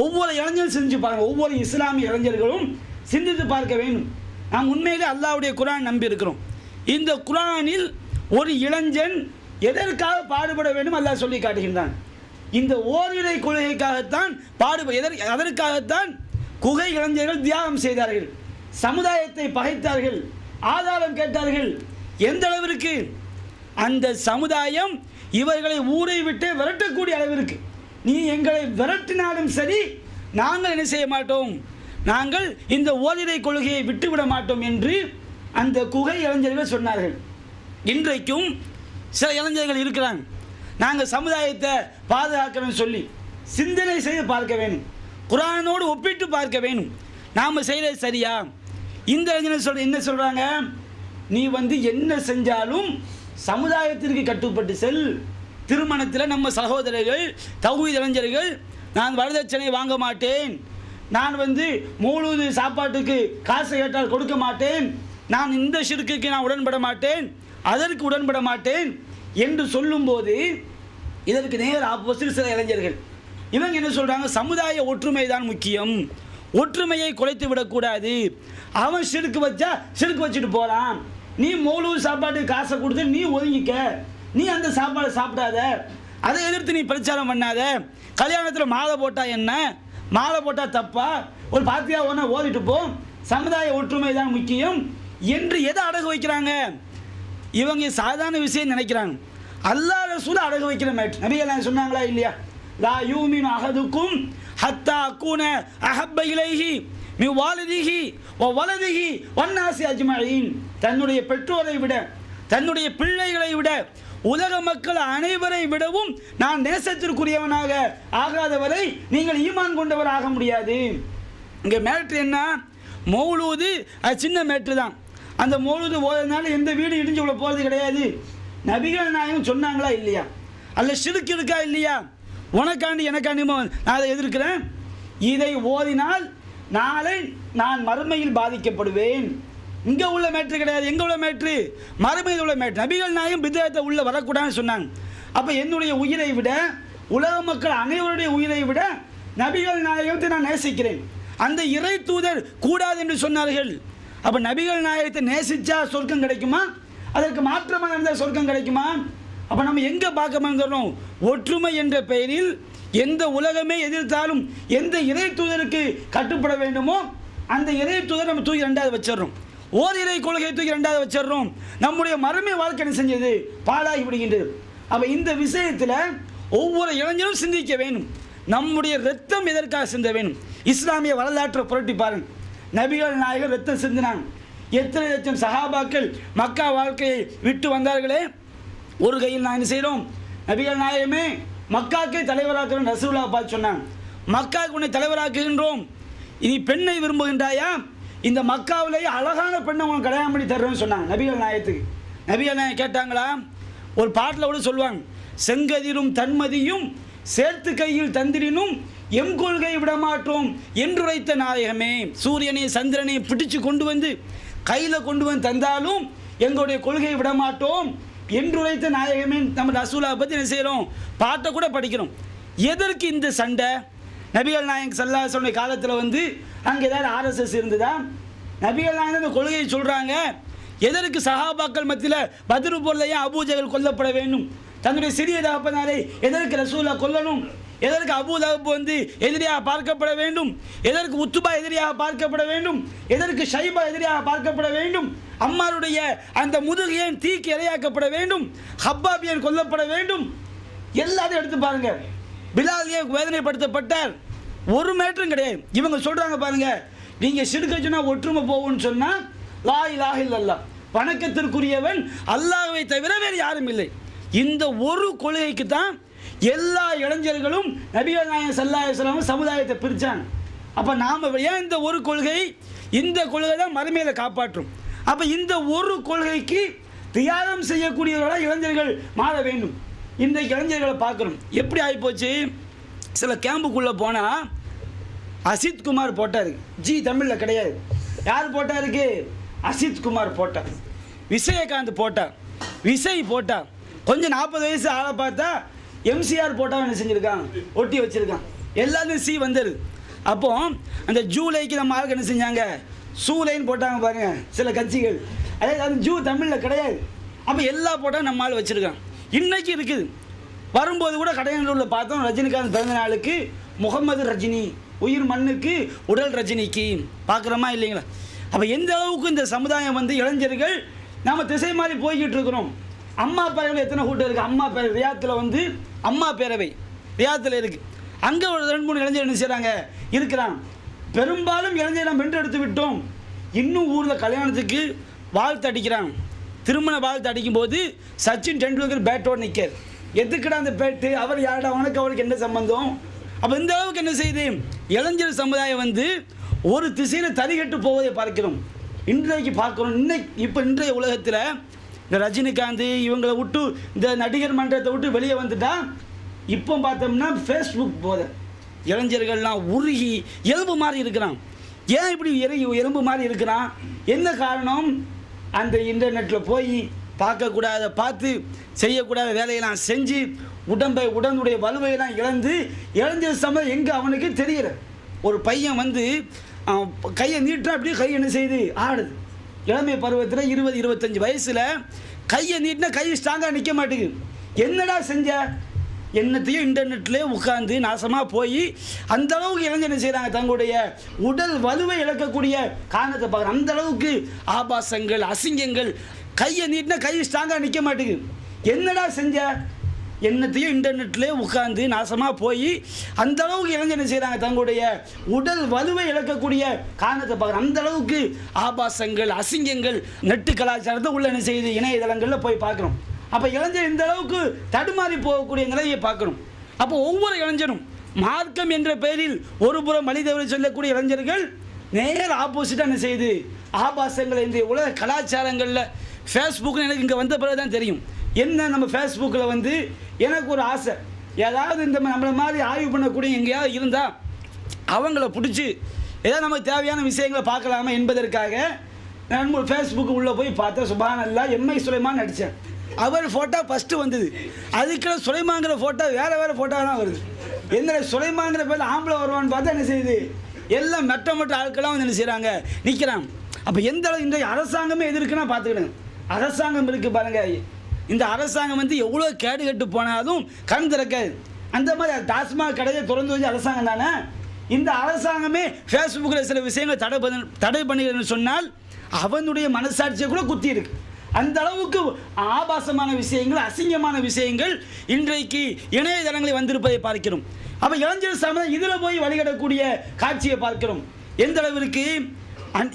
ஒவ்வொரு இளைஞரும் சிந்திச்சு பாருங்க, ஒவ்வொரு இஸ்லாமிய இளைஞர்களும் சிந்தித்து பார்க்க வேண்டும். நாம் உண்மையிலே அல்லாஹ்வுடைய குர்ஆன் நம்பி இருக்கிறோம். இந்த குர்ஆனில் ஒரு இளைஞன் எதற்காக பாடுபட வேண்டும் அல்லாஹ் சொல்லி காட்டுகின்றான். இந்த ஓரிரை கொள்கைக்காகத்தான் அதற்காகத்தான் குகை இளைஞர்கள் தியாகம் செய்தார்கள், சமுதாயத்தை பகைத்தார்கள், ஆதாரம் கேட்டார்கள். எந்த அளவிற்கு? அந்த சமுதாயம் இவர்களை ஊரை விட்டு விரட்டக்கூடிய அளவிற்கு, நீ எங்களை விரட்டினாலும் சரி நாங்கள் என்ன செய்ய மாட்டோம், நாங்கள் இந்த ஓரிரை கொள்கையை விட்டுவிட மாட்டோம் என்று அந்த குகை இளைஞர்கள் சொன்னார்கள். இன்றைக்கும் சில இளைஞர்கள் இருக்கிறாங்க, நாங்கள் சமுதாயத்தை பாதுகாக்கணும்னு சொல்லி சிந்தனை செய்து பார்க்க வேணும், குர்ஆனோடு ஒப்பிட்டு பார்க்க வேணும், நாம் செய்கிறது சரியா? இந்த இளைஞர்கள் என்ன சொல்கிறாங்க, நீ என்ன செஞ்சாலும் சமுதாயத்திற்கு கட்டுப்பட்டு செல். திருமணத்தில் நம்ம சகோதரர்கள் தௌஹீத் இளைஞர்கள், நான் வரதட்சணை வாங்க மாட்டேன், நான் மௌலூது சாப்பாட்டுக்கு காசு கேட்டால் கொடுக்க மாட்டேன், நான் இந்த ஷிர்க்குக்கு நான் உடன்பட மாட்டேன், அதற்கு உடன்பட மாட்டேன் என்று சொல்லும்போது இதற்கு நேர் ஆப்போசிட் சில இளைஞர்கள் இவங்க என்ன சொல்கிறாங்க, சமுதாய ஒற்றுமை தான் முக்கியம், ஒற்றுமையை குலைத்து விடக்கூடாது. அவன் சிறுக்கு வச்சா சிறுக்கு வச்சுட்டு போகிறான், நீ மௌலூது சாப்பாட்டுக்கு காசை கொடுத்து நீ ஒதுங்கிக்க, நீ அந்த சாப்பாடை சாப்பிடாத, அதை எதிர்த்து நீ பிரச்சாரம் பண்ணாத. கல்யாணத்தில் மாலை போட்டால் என்ன, மாலை போட்டால் தப்பா, ஒரு பாத்தியா ஒன்றா ஓதிட்டு போ, சமுதாய ஒற்றுமை தான் முக்கியம் என்று எதை அடகு வைக்கிறாங்க? இவங்க சாதாரண விஷயம் நினைக்கிறாங்க. அல்லாஹ் ரசூல் அடகு வைக்கிற மேட் நபிகள் சொன்னாங்களா இல்லையா? லா யூமினு அஹதுக்கும் ஹத்தா அக்கூன அஹப்ப இலைஹி மின் வாலிதிஹி வ வலதிஹி வன்னாசி அஜ்மஈன். தன்னுடைய பெற்றோரை விட, தன்னுடைய பிள்ளைகளை விட, உலக மக்கள் அனைவரை விடவும் நான் நேசத்திற்குரியவனாக ஆகாதவரை நீங்கள் ஈமான் கொண்டவர் ஆக முடியாது. இங்கே மேட்ரு என்ன? மௌலூது அது சின்ன மேட்ரு தான். அந்த மௌலூது ஓதுறதுனால எந்த வீடு இடிஞ்சு உள்ள போகிறது கிடையாது. நபிகள் நாயகம் சொன்னாங்களா இல்லையா? அல்ல ஷிர்க் இருக்கா இல்லையா? உனக்காண்டி எனக்காண்டி நான் அதை எதிர்க்கிறேன், இதை ஓதினால் நாளை நான் மறுமையில் பாதிக்கப்படுவேன். இங்கே உள்ள மேட்ரு கிடையாது. எங்கே உள்ள மேட்ரு? மறுமையில் உள்ள மேட்ரு. நபிகள் நாயகம் பிதஅத்தை உள்ள வரக்கூடாதுன்னு சொன்னாங்க. அப்போ என்னுடைய உயிரை விட, உலக மக்கள் அனைவருடைய உயிரை விட நபிகள் நாயகத்தை நான் நேசிக்கிறேன். அந்த இறை தூதர் கூடாது என்று சொன்னார்கள். அப்போ நபிகள் நாயகத்தை நேசிச்சா சொர்க்கம் கிடைக்குமா? அதற்கு மாற்றமாக இருந்தால் சொர்க்கம் கிடைக்குமா? அப்போ நம்ம எங்கே பார்க்க வந்துடுறோம்? ஒற்றுமை என்ற பெயரில் எந்த உலகமே எதிர்த்தாலும் எந்த இறை தூதருக்கு கட்டுப்பட வேண்டுமோ அந்த இறை தூதர் நம்ம தூக்கி ரெண்டாவது வச்சிடறோம். ஓர் இறை கொள்கையை தூக்கி ரெண்டாவது வச்சிடறோம். நம்முடைய மறுமை வாழ்க்கை என்ன செஞ்சது? பாழாகி விடுகின்றது. அப்போ இந்த விஷயத்தில் ஒவ்வொரு இளைஞரும் சிந்திக்க வேணும். நம்முடைய ரத்தம் எதற்காக சிந்த வேணும்? இஸ்லாமிய வரலாற்றை புரட்டி பாருங்கள். நபிகள் நாயகர் ரத்தம் சிந்தினாங்க. எத்தனை லட்சம் சஹாபாக்கள் மக்கா வாழ்க்கையை விட்டு வந்தார்களே. ஒரு கையில் நான் என்ன செய்கிறோம்? நபிகள் நாயகமே மக்காக்கே தலைவராக்குறோம் ரசூலுல்லாஹ் பார்த்து சொன்னாங்க. மக்காவுக்கு உன்னை தலைவராக்குகின்றோம், இனி பெண்ணை விரும்புகின்றாயா? இந்த மக்காவிலேயே அழகான பெண்ணை உனக்கு கல்யாணம் பண்ணி தர்றேன்னு சொன்னாங்க நபிகள் நாயகத்துக்கு. நபிகள் நாயகம் கேட்டாங்களா? ஒரு பாட்டில் கூட சொல்லுவாங்க, செங்கதிரும் தன்மதியும் சேர்த்து கையில் தந்திரினும் எம் கொள்கை விடமாட்டோம் என்றுரைத்த நாயகமே. சூரியனை சந்திரனை பிடிச்சு கொண்டு வந்து கையில் கொண்டு வந்து தந்தாலும் எங்களுடைய கொள்கையை விடமாட்டோம் என்றுரைத்த நாயகமே. நம்ம ரசூலா பற்றி என்ன செய்கிறோம்? பாட்டை கூட படிக்கிறோம். எதற்கு இந்த சண்டை? நபிகள் நாயகம் ஸல்லல்லாஹு அலைஹி வஸல்லம் காலத்தில் வந்து அங்கே ஏதாவது ஆர்எஸ்எஸ் இருந்ததா? நபிகள் நாயகம் இந்த கொள்கையை சொல்கிறாங்க. எதற்கு சஹாபாக்கள் மத்தியில் பத்ரு போர்லையே அபூஜஹல் கொல்லப்பட வேண்டும்? தன்னுடைய சிறிய தகப்பனாரை எதற்கு ரசூலா கொல்லணும்? எதற்கு அபூ லஹப் வந்து எதிரியாக பார்க்கப்பட வேண்டும்? எதற்கு உத்துபா எதிரியாக பார்க்கப்பட வேண்டும்? எதற்கு ஷைபா எதிரியாக பார்க்கப்பட வேண்டும்? அம்மாருடைய அந்த முதுகையன் தீக்கு இரையாக்கப்பட வேண்டும்? ஹப்பாப் ஏன் கொல்லப்பட வேண்டும்? எல்லாத்தையும் எடுத்து பாருங்க. பிலால் ஏன் வேதனைப்படுத்தப்பட்டார்? ஒரு மேட்டரும் கிடையாது. இவங்க சொல்றாங்க பாருங்க, நீங்க ஷிர்க் சொன்னா ஒற்றுமை போகும்னு சொன்னா லா இலாஹ இல்லல்லாஹ், வணக்கத்திற்குரியவன் அல்லாஹ்வை தவிர வேறு யாரும் இல்லை. இந்த ஒரு கொள்கைக்கு தான் எல்லா இளைஞர்களும் நபிகள் நாயகம் ஸல்லல்லாஹு அலைஹி வஸல்லம் சமுதாயத்தை பிரித்தாங்க. அப்போ நாம் ஏன் இந்த ஒரு கொள்கை? இந்த கொள்கை தான் மறுமையில காப்பாற்றும். அப்போ இந்த ஒரு கொள்கைக்கு தியாகம் செய்யக்கூடியவர்களாக இளைஞர்கள் மாற வேண்டும். இன்றைக்கு இளைஞர்களை பார்க்குறோம். எப்படி ஆகிப்போச்சு? சில கேம்புக்குள்ளே போனால் அசித் குமார் போட்டார், ஜி தமிழில் கிடையாது. யார் போட்டாருக்கு? அசித் குமார் போட்டார், விஜயகாந்த் போட்டார், விஜய் போட்டார். கொஞ்சம் 40 வயசு ஆளை பார்த்தா எம்சிஆர் போட்டால் என்ன செஞ்சுருக்கான்? ஒட்டி வச்சுருக்கான். எல்லாத்தையும் சி வந்துடுது. அப்போ அந்த ஜூலைக்கு நம்ம ஆளுக்கு என்ன செஞ்சாங்க? சூலைன்னு போட்டாங்க பாருங்க சில கட்சிகள். அதாவது அது ஜூ தமிழில் கிடையாது. அப்போ எல்லா போட்டால் நம்ம ஆள் வச்சுருக்கான். இன்றைக்கி இருக்குது. வரும்போது கூட கடையனூரில் பார்த்தோம், ரஜினிகாந்த் பிறந்த நாளுக்கு முகமது ரஜினி, உயிர் மண்ணுக்கு உடல் ரஜினிக்கு. பார்க்குறோமா இல்லைங்களா? அப்போ எந்த அளவுக்கு இந்த சமுதாயம் வந்து இளைஞர்கள் நாம் திசை மாதிரி போய்கிட்டு இருக்கிறோம். அம்மா பேரவை எத்தனை கூட்டம் இருக்குது? அம்மா பேரவை ரியாத்தில் வந்து அம்மா பேரவை ரியாத்தில் இருக்குது. அங்கே ஒரு 2-3 இளைஞர் என்ன செய்கிறாங்க? இருக்கிறான். பெரும்பாலும் இளைஞர் நாம் வென்று எடுத்து விட்டோம். இன்னும் ஊரில் கல்யாணத்துக்கு வாழ்த்து அடிக்கிறாங்க. திருமண வாழ்த்து அடிக்கும்போது சச்சின் டெண்டுல்கர் பேட்டோடு நிற்கார். எதுக்குடா அந்த பேட்டு? அவர் யாரடா? அவனுக்கு அவருக்கு என்ன சம்பந்தம்? அப்போ இந்த அளவுக்கு என்ன செய்யுது? இளைஞர் சமுதாயம் வந்து ஒரு திசையில் தறிகட்டு போவதை பார்க்கிறோம். இன்றைக்கு பார்க்குறோம். இன்றைய உலகத்தில் இந்த ரஜினிகாந்த் இவங்களை விட்டு, இந்த நடிகர் மன்றத்தை விட்டு வெளியே வந்துட்டா இப்போ பார்த்தோம்னா ஃபேஸ்புக் போத இளைஞர்கள்லாம் உருகி எலும்பு மாதிரி இருக்கிறான். ஏன் இப்படி எலும்பு மாதிரி இருக்கிறான்? என்ன காரணம்? அந்த இன்டர்நெட்டில் போய் பார்க்கக்கூடாத பார்த்து, செய்யக்கூடாத வேலையெல்லாம் செஞ்சு உடனுடைய வலுவையெல்லாம் இழந்து இளைஞர் சமயம் எங்கே அவனுக்கு தெரியல. ஒரு பையன் வந்து கையை நீட்டா அப்படியே கை என்ன செய்யுது, ஆடுது. இளமை பருவத்தில் 20-25 வயசில் கையை நீட்டினா கை ஸ்ட்ராங்காக நிற்க மாட்டேங்குது. என்னடா செஞ்ச? என்னத்தையும் இன்டர்நெட்லேயே உட்காந்து நாசமாக போய் அந்த அளவுக்கு இளைஞர் என்ன செய்கிறாங்க, தங்களுடைய உடல் வலுவை இழக்கக்கூடிய காரணத்தை பார்க்குறாங்க. அந்த அளவுக்கு ஆபாசங்கள், அசிங்கங்கள். கையை நீட்டினா கை ஸ்ட்ராங்காக நிற்க மாட்டேங்குது. என்னடா செஞ்ச? என்னத்தையும் இன்டர்நெட்லேயே உட்காந்து நாசமாக போய் அந்த அளவுக்கு இளைஞர் என்ன செய்கிறாங்க, தங்களுடைய உடல் வலுவை இழக்கக்கூடிய காரணத்தை பார்க்குறாங்க. அந்த அளவுக்கு ஆபாசங்கள், அசிங்கங்கள், நெட்டு கலாச்சாரத்தை உள்ள என்ன செய்யுது, இணையதளங்களில் போய் பார்க்குறோம். அப்போ இளைஞர் இந்த அளவுக்கு தடுமாறி போகக்கூடிய நிலையை பார்க்கணும். அப்போ ஒவ்வொரு இளைஞனும் மார்க்கம் என்ற பெயரில் ஒரு புறம் வழி தவறி சொல்லக்கூடிய இளைஞர்கள் நேர் ஆப்போசிட்டாக என்ன செய்யுது, ஆபாசங்கள். இந்த உலக கலாச்சாரங்களில் ஃபேஸ்புக்னு எனக்கு இங்கே வந்த பிறகு தான் தெரியும். என்ன நம்ம ஃபேஸ்புக்கில் வந்து எனக்கு ஒரு ஆசை, ஏதாவது இந்த நம்மளை மாதிரி ஆய்வு பண்ணக்கூடிய எங்கேயாவது இருந்தால் அவங்கள பிடிச்சி ஏதாவது நமக்கு தேவையான விஷயங்களை பார்க்கலாமா என்பதற்காக நான் ஃபேஸ்புக்கு உள்ளே போய் பார்த்தேன். சுப்ஹானல்லாஹ், எம்ஐ சுலைமான் நடித்தேன். அவர் ஃபோட்டோ ஃபஸ்ட்டு வந்தது. அதுக்குள்ள சுலைமாங்கிற ஃபோட்டோ வேறு ஃபோட்டோ தான் வருது. என்ன சுலைமாங்கிற பேரில் ஆம்பளை வருவான்னு பார்த்தா என்ன செய்யுது, எல்லாம் மற்ற ஆட்கள்லாம் வந்து என்ன செய்கிறாங்க, நிற்கிறான். அப்போ எந்த அளவு இன்றைய அரசாங்கமே எது இருக்குன்னா பார்த்துக்கிடுங்க. அரசாங்கம் இருக்குது பாருங்கள், இந்த அரசாங்கம் வந்து எவ்வளோ கேடு கட்டு போனாலும் கண் திறக்காது. அந்த மாதிரி டாஸ்மாக் கடையை திறந்து வச்சு அரசாங்கம் தானே. இந்த அரசாங்கமே ஃபேஸ்புக்கில் சில விஷயங்களை தடை பண்ணுகிறதுன்னு சொன்னால் அவனுடைய மனசாட்சியை கூட குத்தி இருக்கு. அந்த அளவுக்கு ஆபாசமான விஷயங்கள், அசிங்கமான விஷயங்கள் இன்றைக்கு இணையதளங்களை வந்திருப்பதை பார்க்கிறோம். அப்போ இளைஞர் சமூகம் இதில் போய் வழிகடக்கூடிய காட்சியை பார்க்கிறோம். எந்த அளவிற்கு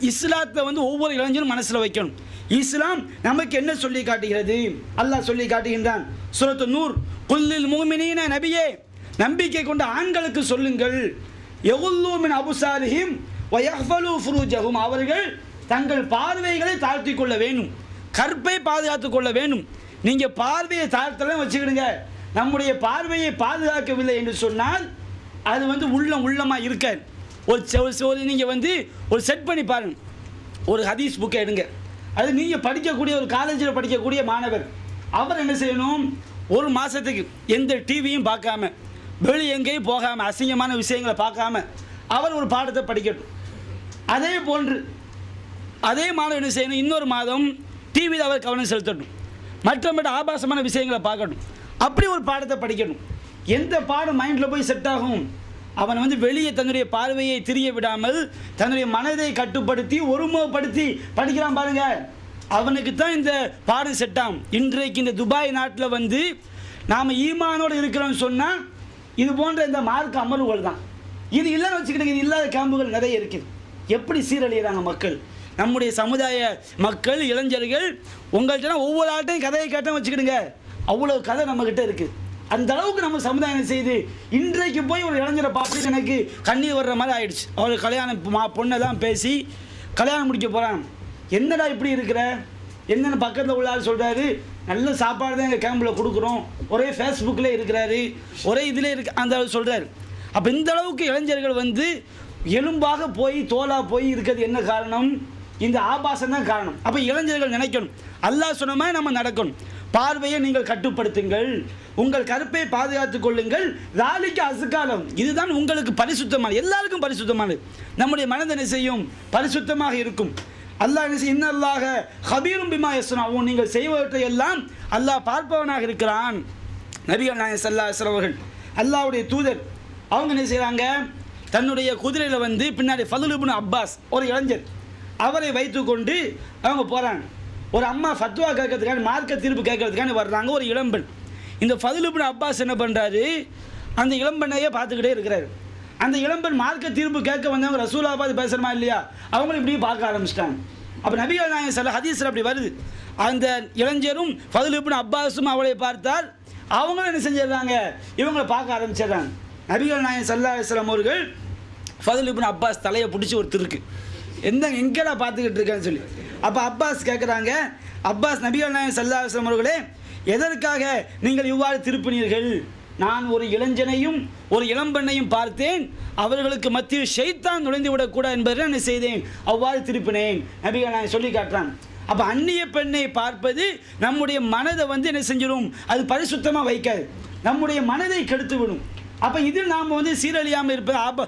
இஸ்லாத்தை வந்து ஒவ்வொரு இளைஞரும் மனசில் வைக்கணும். இஸ்லாம் நமக்கு என்ன சொல்லி காட்டுகிறது? அல்லாஹ் சொல்லி காட்டுகின்றான் சூரத்து நூர், குல்லில் முஃமினீன, நபியே நம்பிக்கை கொண்ட ஆண்களுக்கு சொல்லுங்கள், யகுல்லூ மின் அபுசாரிஹிம் வ யஹ்ஃபலூ ஃபுரூஜஹும், அவர்கள் தங்கள் பார்வைகளை தாழ்த்தி கொள்ள வேணும், கற்பை பாதுகாத்துக் கொள்ள வேணும். நீங்கள் பார்வையை தாழ்த்தலாம் வச்சுக்கிடுங்க. நம்முடைய பார்வையை பாதுகாக்கவில்லை என்று சொன்னால் அது வந்து உள்ளமாக இருக்க ஒரு நீங்கள் வந்து ஒரு செட் பண்ணி பாருங்கள். ஒரு ஹதீஸ் புக்கை எடுங்க, அது நீங்கள் படிக்கக்கூடிய ஒரு காலேஜில் படிக்கக்கூடிய மாணவர், அவர் என்ன செய்யணும், ஒரு மாதத்துக்கு எந்த டிவியும் பார்க்காம, வெளி எங்கேயும் போகாமல், அசிங்கமான விஷயங்களை பார்க்காம அவர் ஒரு பாடத்தை படிக்கட்டும். அதே போன்று அதே மாணவர் என்ன செய்யணும், இன்னொரு மாதம் டிவியில் அவர் கவனம் செலுத்தட்டும், மற்ற ஆபாசமான விஷயங்களை பார்க்கட்டும். அப்படி ஒரு பாடத்தை படிக்கணும். எந்த பாடம் மைண்டில் போய் செட் ஆகும்? அவன் வந்து வெளியே தன்னுடைய பார்வையை திரிய விடாமல் தன்னுடைய மனதை கட்டுப்படுத்தி ஒருமுகப்படுத்தி படிக்கிறான் பாருங்க, அவனுக்கு தான் இந்த பாடம் செட் ஆகும். இன்றைக்கு இந்த துபாய் நாட்டில் வந்து நாம் ஈமானோடு இருக்கிறோம்னு சொன்னால் இது போன்ற இந்த மார்க்க அமர்வுகள் தான். இது இல்லைன்னு வச்சுக்கிட்டு இது இல்லாத கேம்புகள் நிறைய இருக்குது. எப்படி சீரழிகிறாங்க மக்கள், நம்முடைய சமுதாய மக்கள், இளைஞர்கள். உங்கள்கிட்ட ஒவ்வொரு ஆட்டையும் கதையை கேட்டோம் வச்சுக்கிடுங்க, அவ்வளோ கதை நம்மக்கிட்ட இருக்குது. அந்த அளவுக்கு நம்ம சமுதாயம் செய்து இன்றைக்கு போய் ஒரு இளைஞரை பார்த்து எனக்கு கண்ணீர் வர்ற மாதிரி ஆயிடுச்சு. அவர் கல்யாணம் பொண்ணை தான் பேசி கல்யாணம் முடிக்க போகிறான். என்னடா இப்படி இருக்கிற, என்னென்ன பக்கத்தில் உள்ள ஆள் சொல்கிறாரு, நல்ல சாப்பாடு தான் எங்கள் கேம்பில் கொடுக்குறோம், ஒரே ஃபேஸ்புக்கில் இருக்கிறாரு, ஒரே இதில் அந்த ஆள் சொல்கிறாரு. அப்போ இந்த அளவுக்கு இளைஞர்கள் வந்து எலும்பாக போய் தோலாக போய் இருக்கிறது என்ன காரணம்? இந்த ஆபாசம் தான் காரணம். அப்போ இளைஞர்கள் நினைக்கணும், அல்லாஹ் சொன்ன மாதிரி நம்ம நடக்கணும். பார்வையை நீங்கள் கட்டுப்படுத்துங்கள், உங்கள் கருப்பை பாதுகாத்துக் கொள்ளுங்கள், ராலிக்கு அசுக்காலம், இதுதான் உங்களுக்கு பரிசுத்தமான, எல்லாருக்கும் பரிசுத்தமானது. நம்முடைய மனதை என்ன செய்யும், பரிசுத்தமாக இருக்கும். அல்லாஹ் என்ன செய்யும், இன்னல்லாஹ ஹபீரும் பிமா யஸ்னஊன், நீங்கள் செய்வவற்றை எல்லாம் அல்லாஹ் பார்ப்பவனாக இருக்கிறான். நபிகள் நாயகம் ஸல்லல்லாஹு அலைஹி வஸல்லம் அவர்கள், அல்லாஹ்வுடைய தூதர், அவங்க என்ன செய்கிறாங்க, தன்னுடைய குதிரையில் வந்து பின்னாடி ஃபதுல் இப்னு அப்பாஸ் ஒரு இளைஞர், அவரை வைத்துக்கொண்டு அவங்க போகிறாங்க. ஒரு அம்மா ஃபத்வா கேட்கறதுக்கான, மார்க்க தீர்ப்பு கேட்கறதுக்கான வர்றாங்க. ஒரு இளம்பெண், இந்த ஃபதுல் இப்னு அப்பாஸ் என்ன பண்ணுறாரு, அந்த இளம்பெண்ணையே பார்த்துக்கிட்டே இருக்கிறாரு. அந்த இளம்பெண் மார்க்க தீர்ப்பு கேட்க வந்தவங்க ரசூலாபாத் பேசுகிறமா இல்லையா, அவங்களும் இப்படி பார்க்க ஆரம்பிச்சிட்டாங்க. அப்போ நபிகள் நாயகம் ஸல்லல்லாஹு அலைஹி வஸல்லம் அப்படி வருது. அந்த இளைஞரும் ஃபதுல் இப்னு அப்பாஸும் அவளை பார்த்தால் அவங்களும் என்ன செஞ்சிடறாங்க, இவங்களை பார்க்க ஆரம்பிச்சிடுறாங்க. நபிகள் நாயகம் ஸல்லல்லாஹு அலைஹி வஸல்லம் அவர்கள் ஃபதுல் இப்னு அப்பாஸ் தலையை பிடிச்சி ஒரு திருக்கு, எங்கடா பார்த்துக்கிட்டு இருக்கேன்னு சொல்லி. அப்போ அப்பாஸ் கேட்குறாங்க, அப்பாஸ், நபிகள் நாயகம் ஸல்லல்லாஹு அலைஹி வஸல்லம் அவர்களே, எதற்காக நீங்கள் இவ்வாறு திருப்பினீர்கள்? நான் ஒரு இளைஞனையும் ஒரு இளம்பெண்ணையும் பார்த்தேன், அவர்களுக்கு மத்தியில் ஷைத்தான் நுழைந்து விடக்கூடாது என்பதை நான் செய்தேன், அவ்வாறு திருப்பினேன். நபிகள் நாயகம் சொல்லி காட்டுறாங்க. அப்போ அந்நிய பெண்ணை பார்ப்பது நம்முடைய மனதை வந்து என்ன செஞ்சிடும், அது பரிசுத்தமாக வைக்காது, நம்முடைய மனதை கெடுத்து விடும். அப்போ இதில் நாம் வந்து சீரழியாமல் இருப்பது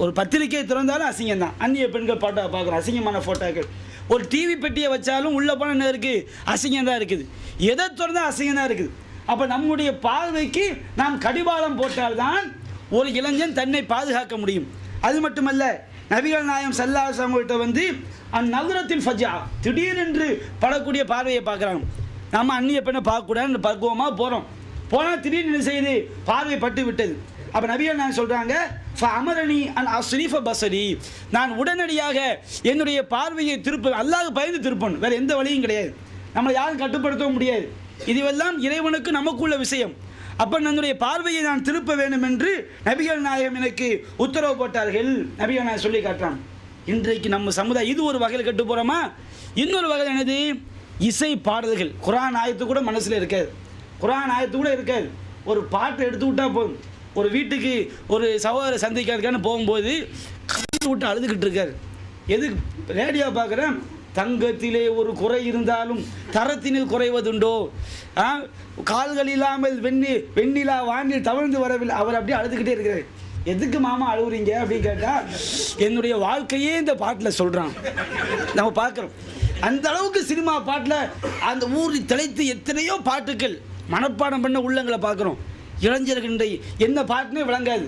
ஒரு பத்திரிகையை திறந்தாலும் அசிங்கம் தான். அந்நிய பெண்கள் ஃபோட்டோ பார்க்குறோம், அசிங்கமான ஃபோட்டோக்கள். ஒரு டிவி பெட்டியை வச்சாலும் உள்ளே போனால் என்ன இருக்குது? அசிங்கம் தான் இருக்குது. எதை திறந்தால் அசிங்கம் தான் இருக்குது. அப்போ நம்முடைய பார்வைக்கு நாம் கடிவாளம் போட்டால்தான் ஒரு இளைஞன் தன்னை பாதுகாக்க முடியும். அது மட்டுமல்ல, நபிகள் நாயகம் ஸல்லல்லாஹு அலைஹி வஸல்லம் கிட்ட வந்து அந்நதுரத்தில் ஃபஜா, திடீரென்று படக்கூடிய பார்வையை பார்க்குறாங்க. நம்ம அந்நிய பெண்ணை பார்க்கக்கூடாதுன்னு பக்குவமாக போனால் திடீர்னு என்ன செய்யுது? பார்வை பட்டு விட்டது. அப்போ நபிகள் நாயகம் சொல்கிறாங்க, அமரணி அன் அஸ்ரீஃப பசரி, நான் உடனடியாக என்னுடைய பார்வையை திருப்ப, அல்லாஹ் பயந்து திருப்பணும், வேறு எந்த வழியும் கிடையாது. நம்மளை யாரும் கட்டுப்படுத்தவும் முடியாது. இதுவெல்லாம் இறைவனுக்கு நமக்குள்ள விஷயம். அப்போ நம்முடைய பார்வையை நான் திருப்ப வேண்டும் என்று நபிகள் நாயகம் எனக்கு உத்தரவு போட்டார்கள். நபிகள் நாயகம் சொல்லி காட்டுறான். இன்றைக்கு நம்ம சமுதாயம் இது ஒரு வகையில் கட்டு போகிறோமா? இன்னொரு வகையில் என்னது? இசை பாடல்கள். குர்ஆன் ஆயத்து கூட மனசில் இருக்காது, குர்ஆன் ஆயத்து கூட இருக்காது. ஒரு பாட்டை எடுத்து விட்டால் போதும். ஒரு வீட்டுக்கு ஒரு சகோதர சந்திக்கிறதுக்கான போகும்போது கண்ணு விட்டு அழுதுகிட்டு இருக்காரு. எதுக்கு? ரேடியோ பார்க்குறேன், தங்கத்திலே ஒரு குறை இருந்தாலும் தரத்தினில் குறைவதுண்டோ, கால்கள் இல்லாமல் வெண்ணிலா வானில் தவழ்ந்து வரவில்லை. அவர் அப்படியே அழுதுகிட்டே இருக்கிறார். எதுக்கு மாமா அழுகுறீங்க அப்படின்னு கேட்டால், என்னுடைய வாழ்க்கையே இந்த பாட்டில் சொல்கிறான். நம்ம பார்க்குறோம் அந்த அளவுக்கு சினிமா பாட்டில் அந்த ஊரில் திளைத்து எத்தனையோ பாட்டுக்கள் மனப்பாடம் பண்ண உள்ளங்களை பார்க்குறோம். இளைஞர்கள் என்ன பாட்டுன்னே விளங்காது.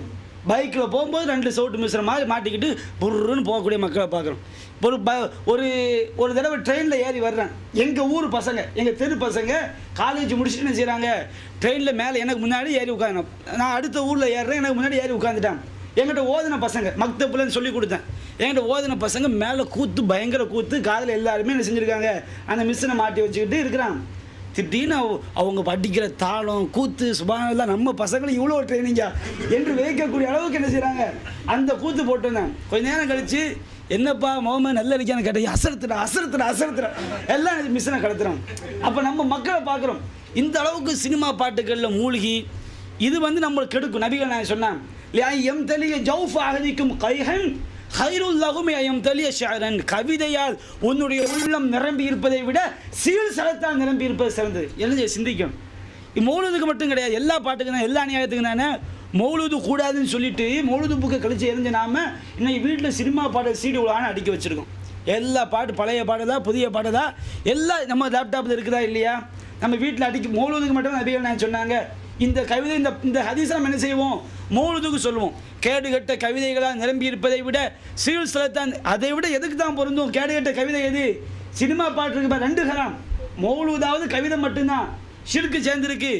பைக்கில் போகும்போது 2 சவுட்டு மிஸ்ற மாதிரி மாட்டிக்கிட்டு புருன்னு போகக்கூடிய மக்களை பார்க்குறோம். ஒரு தடவை ட்ரெயினில் ஏறி வர்றேன். எங்கள் ஊர் பசங்க, எங்கள் தெரு பசங்க காலேஜ் முடிச்சுட்டு என்ன செய்கிறாங்க, ட்ரெயினில் மேலே எனக்கு முன்னாடி ஏறி உட்காந்து, நான் அடுத்த ஊரில் ஏறுறேன், எனக்கு முன்னாடி ஏறி உட்காந்துட்டான். எங்கிட்ட ஓதின பசங்க, மக்தப்புலன்னு சொல்லி கொடுத்தேன். என்கிட்ட ஓதின பசங்க மேலே கூத்து, பயங்கர கூத்து, காதில் எல்லாருமே என்ன செஞ்சுருக்காங்க, அந்த மிஷினை மாட்டி வச்சுக்கிட்டு இருக்கிறாங்க. திடீர்னு அவங்க படிக்கிற தாளம், கூத்து, சுபானெல்லாம் நம்ம பசங்களும் இவ்வளோ ட்ரைனிங்கா என்று வியக்கக்கூடிய அளவுக்கு என்ன செய்கிறாங்க, அந்த கூத்து போட்டுருந்தேன். கொஞ்ச நேரம் கழித்து, என்னப்பா முகமது நல்ல இருக்கான்னு கேட்டேன். அசரத்துற எல்லாம் மிஷினை கடத்துகிறோம். அப்போ நம்ம மக்களை பார்க்குறோம் இந்த அளவுக்கு சினிமா பாட்டுகளில் மூழ்கி. இது வந்து நம்மளை கெடுக்கும். நபிகள் நான் சொன்னான், எம் தெளிய ஜவுஃப் அகதிக்கும் கைஹன் ஹைருல்லகும் எம் தெளிய ஷாரன், கவிதையால் உன்னுடைய உள்ளம் நிரம்பி இருப்பதை விட சீல் சலத்தால் நிரம்பி இருப்பது சிறந்தது. எழுதி சிந்திக்கும். மௌலூதுக்கு மட்டும் கிடையாது, எல்லா பாட்டுக்கும் தான், எல்லா நியாயத்துக்கும் தானே. மௌலூது கூடாதுன்னு சொல்லிட்டு மௌலூது புக்கை கழிச்சு எரிஞ்சு நாம இன்னைக்கு வீட்டில் சினிமா பாடல் சீடி உலான்னு அடுக்கி வச்சுருக்கோம். எல்லா பாட்டு, பழைய பாடதா புதிய பாடதா எல்லாம் நம்ம லேப்டாப்பில் இருக்குதா இல்லையா? நம்ம வீட்டில் அடிக்க மௌலூதுக்கு மட்டும் நபிகள் நான் சொன்னாங்க. இந்த கவிதை, இந்த ஹதீஸை நம்ம என்ன செய்வோம், மௌலூதுக்கு சொல்லுவோம். கேடுகட்ட கவிதைகளாக நிரம்பி இருப்பதை விட சீல் சலத்தான், அதை விட எதுக்கு தான் பொருந்தும்? கேடுகட்ட கவிதை எது? சினிமா பாட்டு இருக்கு, 2 ஹராம். மௌலூதாவது கவிதை மட்டும்தான், ஷிர்க்கு சேர்ந்துருக்கு.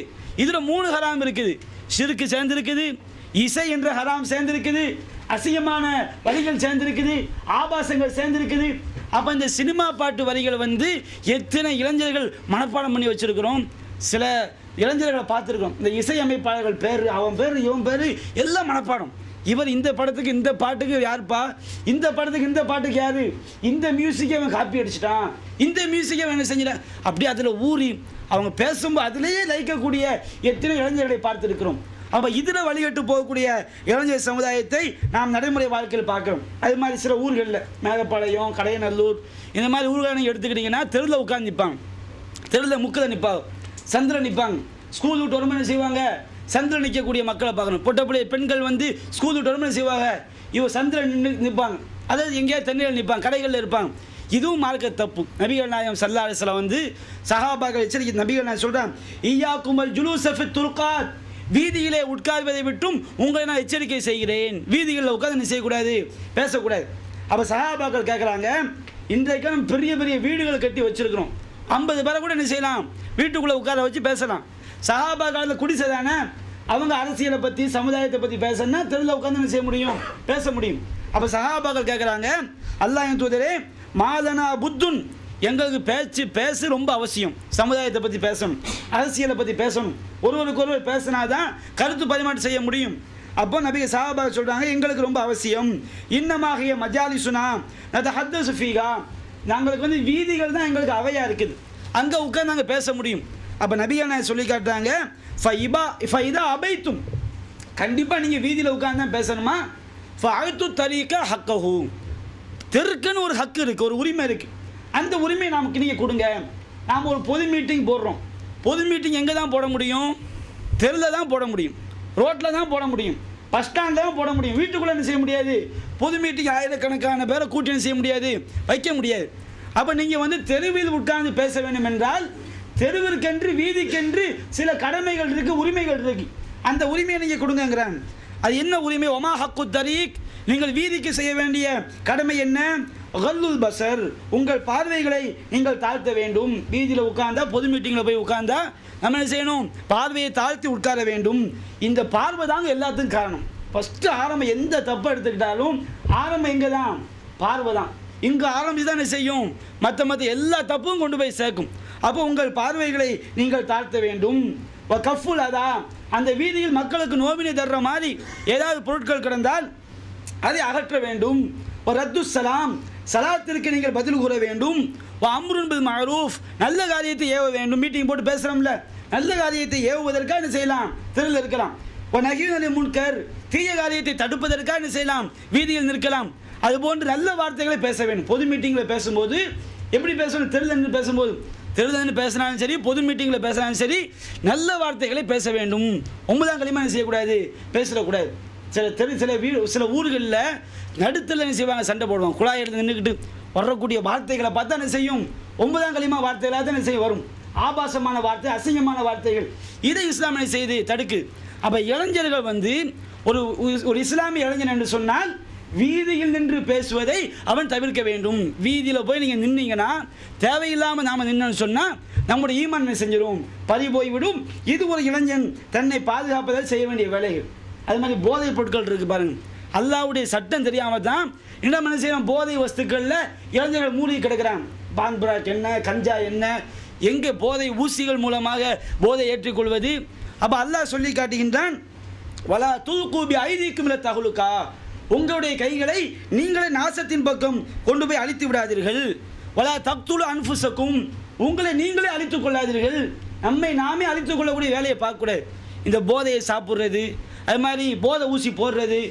இதில் 3 ஹராம் இருக்குது. ஷிர்க்கு சேர்ந்துருக்குது, இசை என்ற ஹராம் சேர்ந்துருக்குது, அசிங்கமான வரிகள் சேர்ந்துருக்குது, ஆபாசங்கள் சேர்ந்துருக்குது. அப்போ இந்த சினிமா பாட்டு வரிகளை வந்து எத்தனை இளைஞர்கள் மனப்பாடம் பண்ணி வச்சுருக்கிறோம். சில இளைஞர்களை பார்த்துருக்கோம், இந்த இசையமைப்பாளர்கள் பேர், அவன் பேர், இவன் பேர் எல்லாம் மனப்பாடம். இவர் இந்த படத்துக்கு இந்த பாட்டுக்கு யாருப்பா, இந்த படத்துக்கு இந்த பாட்டுக்கு யார், இந்த மியூசிக்கை அவன் காப்பி அடிச்சிட்டான், இந்த மியூசிக்கை அவன் என்ன செஞ்சிட்டான், அப்படியே அதில் ஊறி அவங்க பேசும்போது அதிலேயே லயிக்கக்கூடிய எத்தனை இளைஞர்களை பார்த்துருக்கிறோம். அப்போ இதில் வழிகட்டு போகக்கூடிய இளைஞர் சமுதாயத்தை நாம் நடைமுறை வாழ்க்கையில் பார்க்குறோம். அது மாதிரி சில ஊர்களில் மேகப்பாளையம், கடையநல்லூர் இந்த மாதிரி ஊர்களை எடுத்துக்கிட்டிங்கன்னா தெருவில் உட்காந்து நிற்பாங்க, தெருவில் முக்கில் நிற்பாங்க, சந்திரன் நிற்பாங்க. ஸ்கூல் விட்டு வரும்போது என்ன செய்வாங்க, சந்திரன் நிற்கக்கூடிய மக்களை பார்க்கணும். பொட்டப்பிள்ளை பெண்கள் வந்து ஸ்கூல் விட்டு வரும்போது செய்வாங்க, இவ சந்திரன் நிற்பாங்க, அதாவது எங்கேயாவது தண்ணியில் நிற்பாங்க, கடைகளில் இருப்பாங்க. இதுவும் மார்க்க தப்பு. நபிகள் நாயகம் ஸல்லல்லாஹு அலைஹி வஸல்லம் வந்து சஹாபாக்கள் எச்சரிக்கை. நபிகள் நாயகம் சொல்கிறான், இய்யாக்குமல் ஜுலூஸ ஃபித் துர்காத், வீதியிலே உட்கார்வதை விட்டும் உங்களை நான் எச்சரிக்கை செய்கிறேன். வீதிகளில் உட்கார்ந்து என்ன செய்யக்கூடாது, பேசக்கூடாது. அப்போ சஹாபாக்கள் கேட்குறாங்க, இன்றைக்கு நம்ம பெரிய பெரிய வீடுகள் கட்டி வச்சுருக்கிறோம், 50 பேரை கூட என்ன செய்யலாம், வீட்டுக்குள்ளே உட்கார வச்சு பேசலாம். சஹாபா காலத்தில் குடிசை தானே, அவங்க அரசியலை பற்றி சமுதாயத்தை பற்றி பேசணும்னா தெருவில் உட்காந்து என்ன செய்ய முடியும், பேச முடியும். அப்போ சஹாபாக்கள் கேட்குறாங்க, அல்லாஹ்வின் தூதரே மாதனா புத்துன், எங்களுக்கு பேச ரொம்ப அவசியம். சமுதாயத்தை பற்றி பேசணும், அரசியலை பற்றி பேசணும், ஒருவருக்கு ஒருவர் பேசினாதான் கருத்து பரிமாற்றம் செய்ய முடியும். அப்போ நபிக சஹாபா சொல்கிறாங்க, எங்களுக்கு ரொம்ப அவசியம். இன்னமாகிய மஜாலிசுனா நதஹத்தஸு ஃபீஹா, நாங்களுக்கு வந்து வீதிகள் தான் எங்களுக்கு அவையாக இருக்குது, அங்கே உட்காந்து நாங்கள் பேச முடியும். அப்போ நபிகள் நான் சொல்லி காட்டுறாங்க, ஃபைதா அபைத்தும், கண்டிப்பாக நீங்கள் வீதியில் உட்காந்து தான் பேசணுமா, ஃபஅத்து தரீக ஹக்கஹு, தெருக்குன்னு ஒரு ஹக்கு இருக்குது, ஒரு உரிமை இருக்குது, அந்த உரிமையை நமக்கு நீங்கள் கொடுங்க. நாம் ஒரு பொது மீட்டிங் போடுறோம், பொது மீட்டிங் எங்கே தான் போட முடியும், தெருவில் தான் போட முடியும். ரோட்டில் தான் போட முடியும், பஸ் ஸ்டாண்டில் தான் போட முடியும். வீட்டுக்குள்ளே என்ன செய்ய முடியாது? பொது மீட்டிங் ஆயிரக்கணக்கான பேரை கூட்டி செய்ய முடியாது, வைக்க முடியாது. அப்போ நீங்கள் வந்து தெருவில் உட்கார்ந்து பேச வேண்டும் என்றால் தெருவிற்கென்று வீதிக்கென்று சில கடமைகள் இருக்குது, உரிமைகள் இருக்குது. அந்த உரிமையை நீங்கள் கொடுங்கங்கிறாங்க. அது என்ன உரிமை? ஒமா ஹக்கு தரீக், நீங்கள் வீதிக்கு செய்ய வேண்டிய கடமை என்ன? கல்லுல் பசர், உங்கள் பார்வைகளை நீங்கள் தாழ்த்த வேண்டும். வீதியில் உட்கார்ந்தா, பொது மீட்டிங்கில் போய் உட்கார்ந்தா நம்ம என்ன செய்யணும்? பார்வையை தாழ்த்தி உட்கார வேண்டும். இந்த பார்வை தாங்க எல்லாத்துக்கும் காரணம். ஃபஸ்ட்டு ஆரம்பம் எந்த தப்பை எடுத்துக்கிட்டாலும் ஆரம்பம் எங்கே தான்? பார்வை தான். இங்கே ஆரம்பிச்சு தான் என்ன செய்யும்? மற்ற எல்லா தப்பும் கொண்டு போய் சேர்க்கும். அப்போ உங்கள் பார்வைகளை நீங்கள் தாழ்த்த வேண்டும். கஃபுல் அதா, அந்த வீதியில் மக்களுக்கு நோவினை தர்ற மாதிரி ஏதாவது பொருட்கள் கிடந்தால் அதை அகற்ற வேண்டும். ரத்து சலாம், சலாத்திற்கு நீங்கள் பதில் கூற வேண்டும். அம்ருன் பில் மஅரூஃப், நல்ல காரியத்தை ஏவ வேண்டும். மீட்டிங் போட்டு பேசுகிறோம்ல, நல்ல காரியத்தை ஏவுவதற்காக என்ன செய்யலாம்? தெருவில் இருக்கலாம். நஹீ முன்கர், தீய காரியத்தை தடுப்பதற்காக என்ன செய்யலாம்? வீதியில் நிற்கலாம். அதுபோன்று நல்ல வார்த்தைகளை பேச வேண்டும். பொது மீட்டிங்கில் பேசும்போது எப்படி பேசணும்? தெருவில் பேசும்போது, தெருவில் பேசினாலும் சரி, பொது மீட்டிங்கில் பேசினாலும் சரி, நல்ல வார்த்தைகளை பேச வேண்டும். 9ஆம் கலிமா என்ன செய்யக்கூடாது? பேசிடக்கூடாது. சில ஊர்களில் நடுத்தில் என்ன செய்வாங்க? சண்டை போடுவாங்க. குழாய் எடுத்து நின்றுக்கிட்டு வரக்கூடிய வார்த்தைகளை பார்த்தா என்ன செய்யும்? 9ஆம் கலிமா வார்த்தைகளாக தான் என்ன செய்ய வரும்? ஆபாசமான வார்த்தை, அசிங்கமான வார்த்தைகள். இதை இஸ்லாம் என்ன செய்து தடுக்கு. அப்போ இளைஞர்கள் வந்து ஒரு இஸ்லாமிய இளைஞன் என்று சொன்னால் வீதியில் நின்று பேசுவதை அவன் தவிர்க்க வேண்டும். வீதியில் போய் நீங்கள் நின்னீங்கன்னா, தேவையில்லாமல் நாம் நின்னு சொன்னால் நம்முடைய ஈமான் செஞ்சிடும், பறி போய்விடும். இது ஒரு இளைஞன் தன்னை பாதுகாப்பதில் செய்ய வேண்டிய வேலைகள். அது மாதிரி போதைப் பொருட்கள் இருக்குது பாருங்கள். அல்லாஹ்வுடைய சட்டம் தெரியாமல் தான் இன்னும் என்ன செய்யணும்? போதை வஸ்துக்களில் இளைஞர்கள் மூழ்கி கிடக்கிறான். பான்பராக் என்ன, கஞ்சா என்ன, எங்கே போதை ஊசிகள் மூலமாக போதை ஏற்றுக்கொள்வது. அப்போ அல்லாஹ் சொல்லி காட்டுகின்றான், வலா துல்கு பி ஐதீக்கும் இலா தஹலுகா, உங்களுடைய கைகளை நீங்களே நாசத்தின் பக்கம் கொண்டு போய் அழித்து விடாதீர்கள். வலா தக்துலு அன்ஃபுஸக்கும், உங்களை நீங்களே அழித்துக் கொள்ளாதீர்கள். நம்மை நாமே அழித்துக் கொள்ளக்கூடிய வேலையை பார்க்கக்கூடாது. இந்த போதையை சாப்பிட்றது, அது மாதிரி போதை ஊசி போடுறது,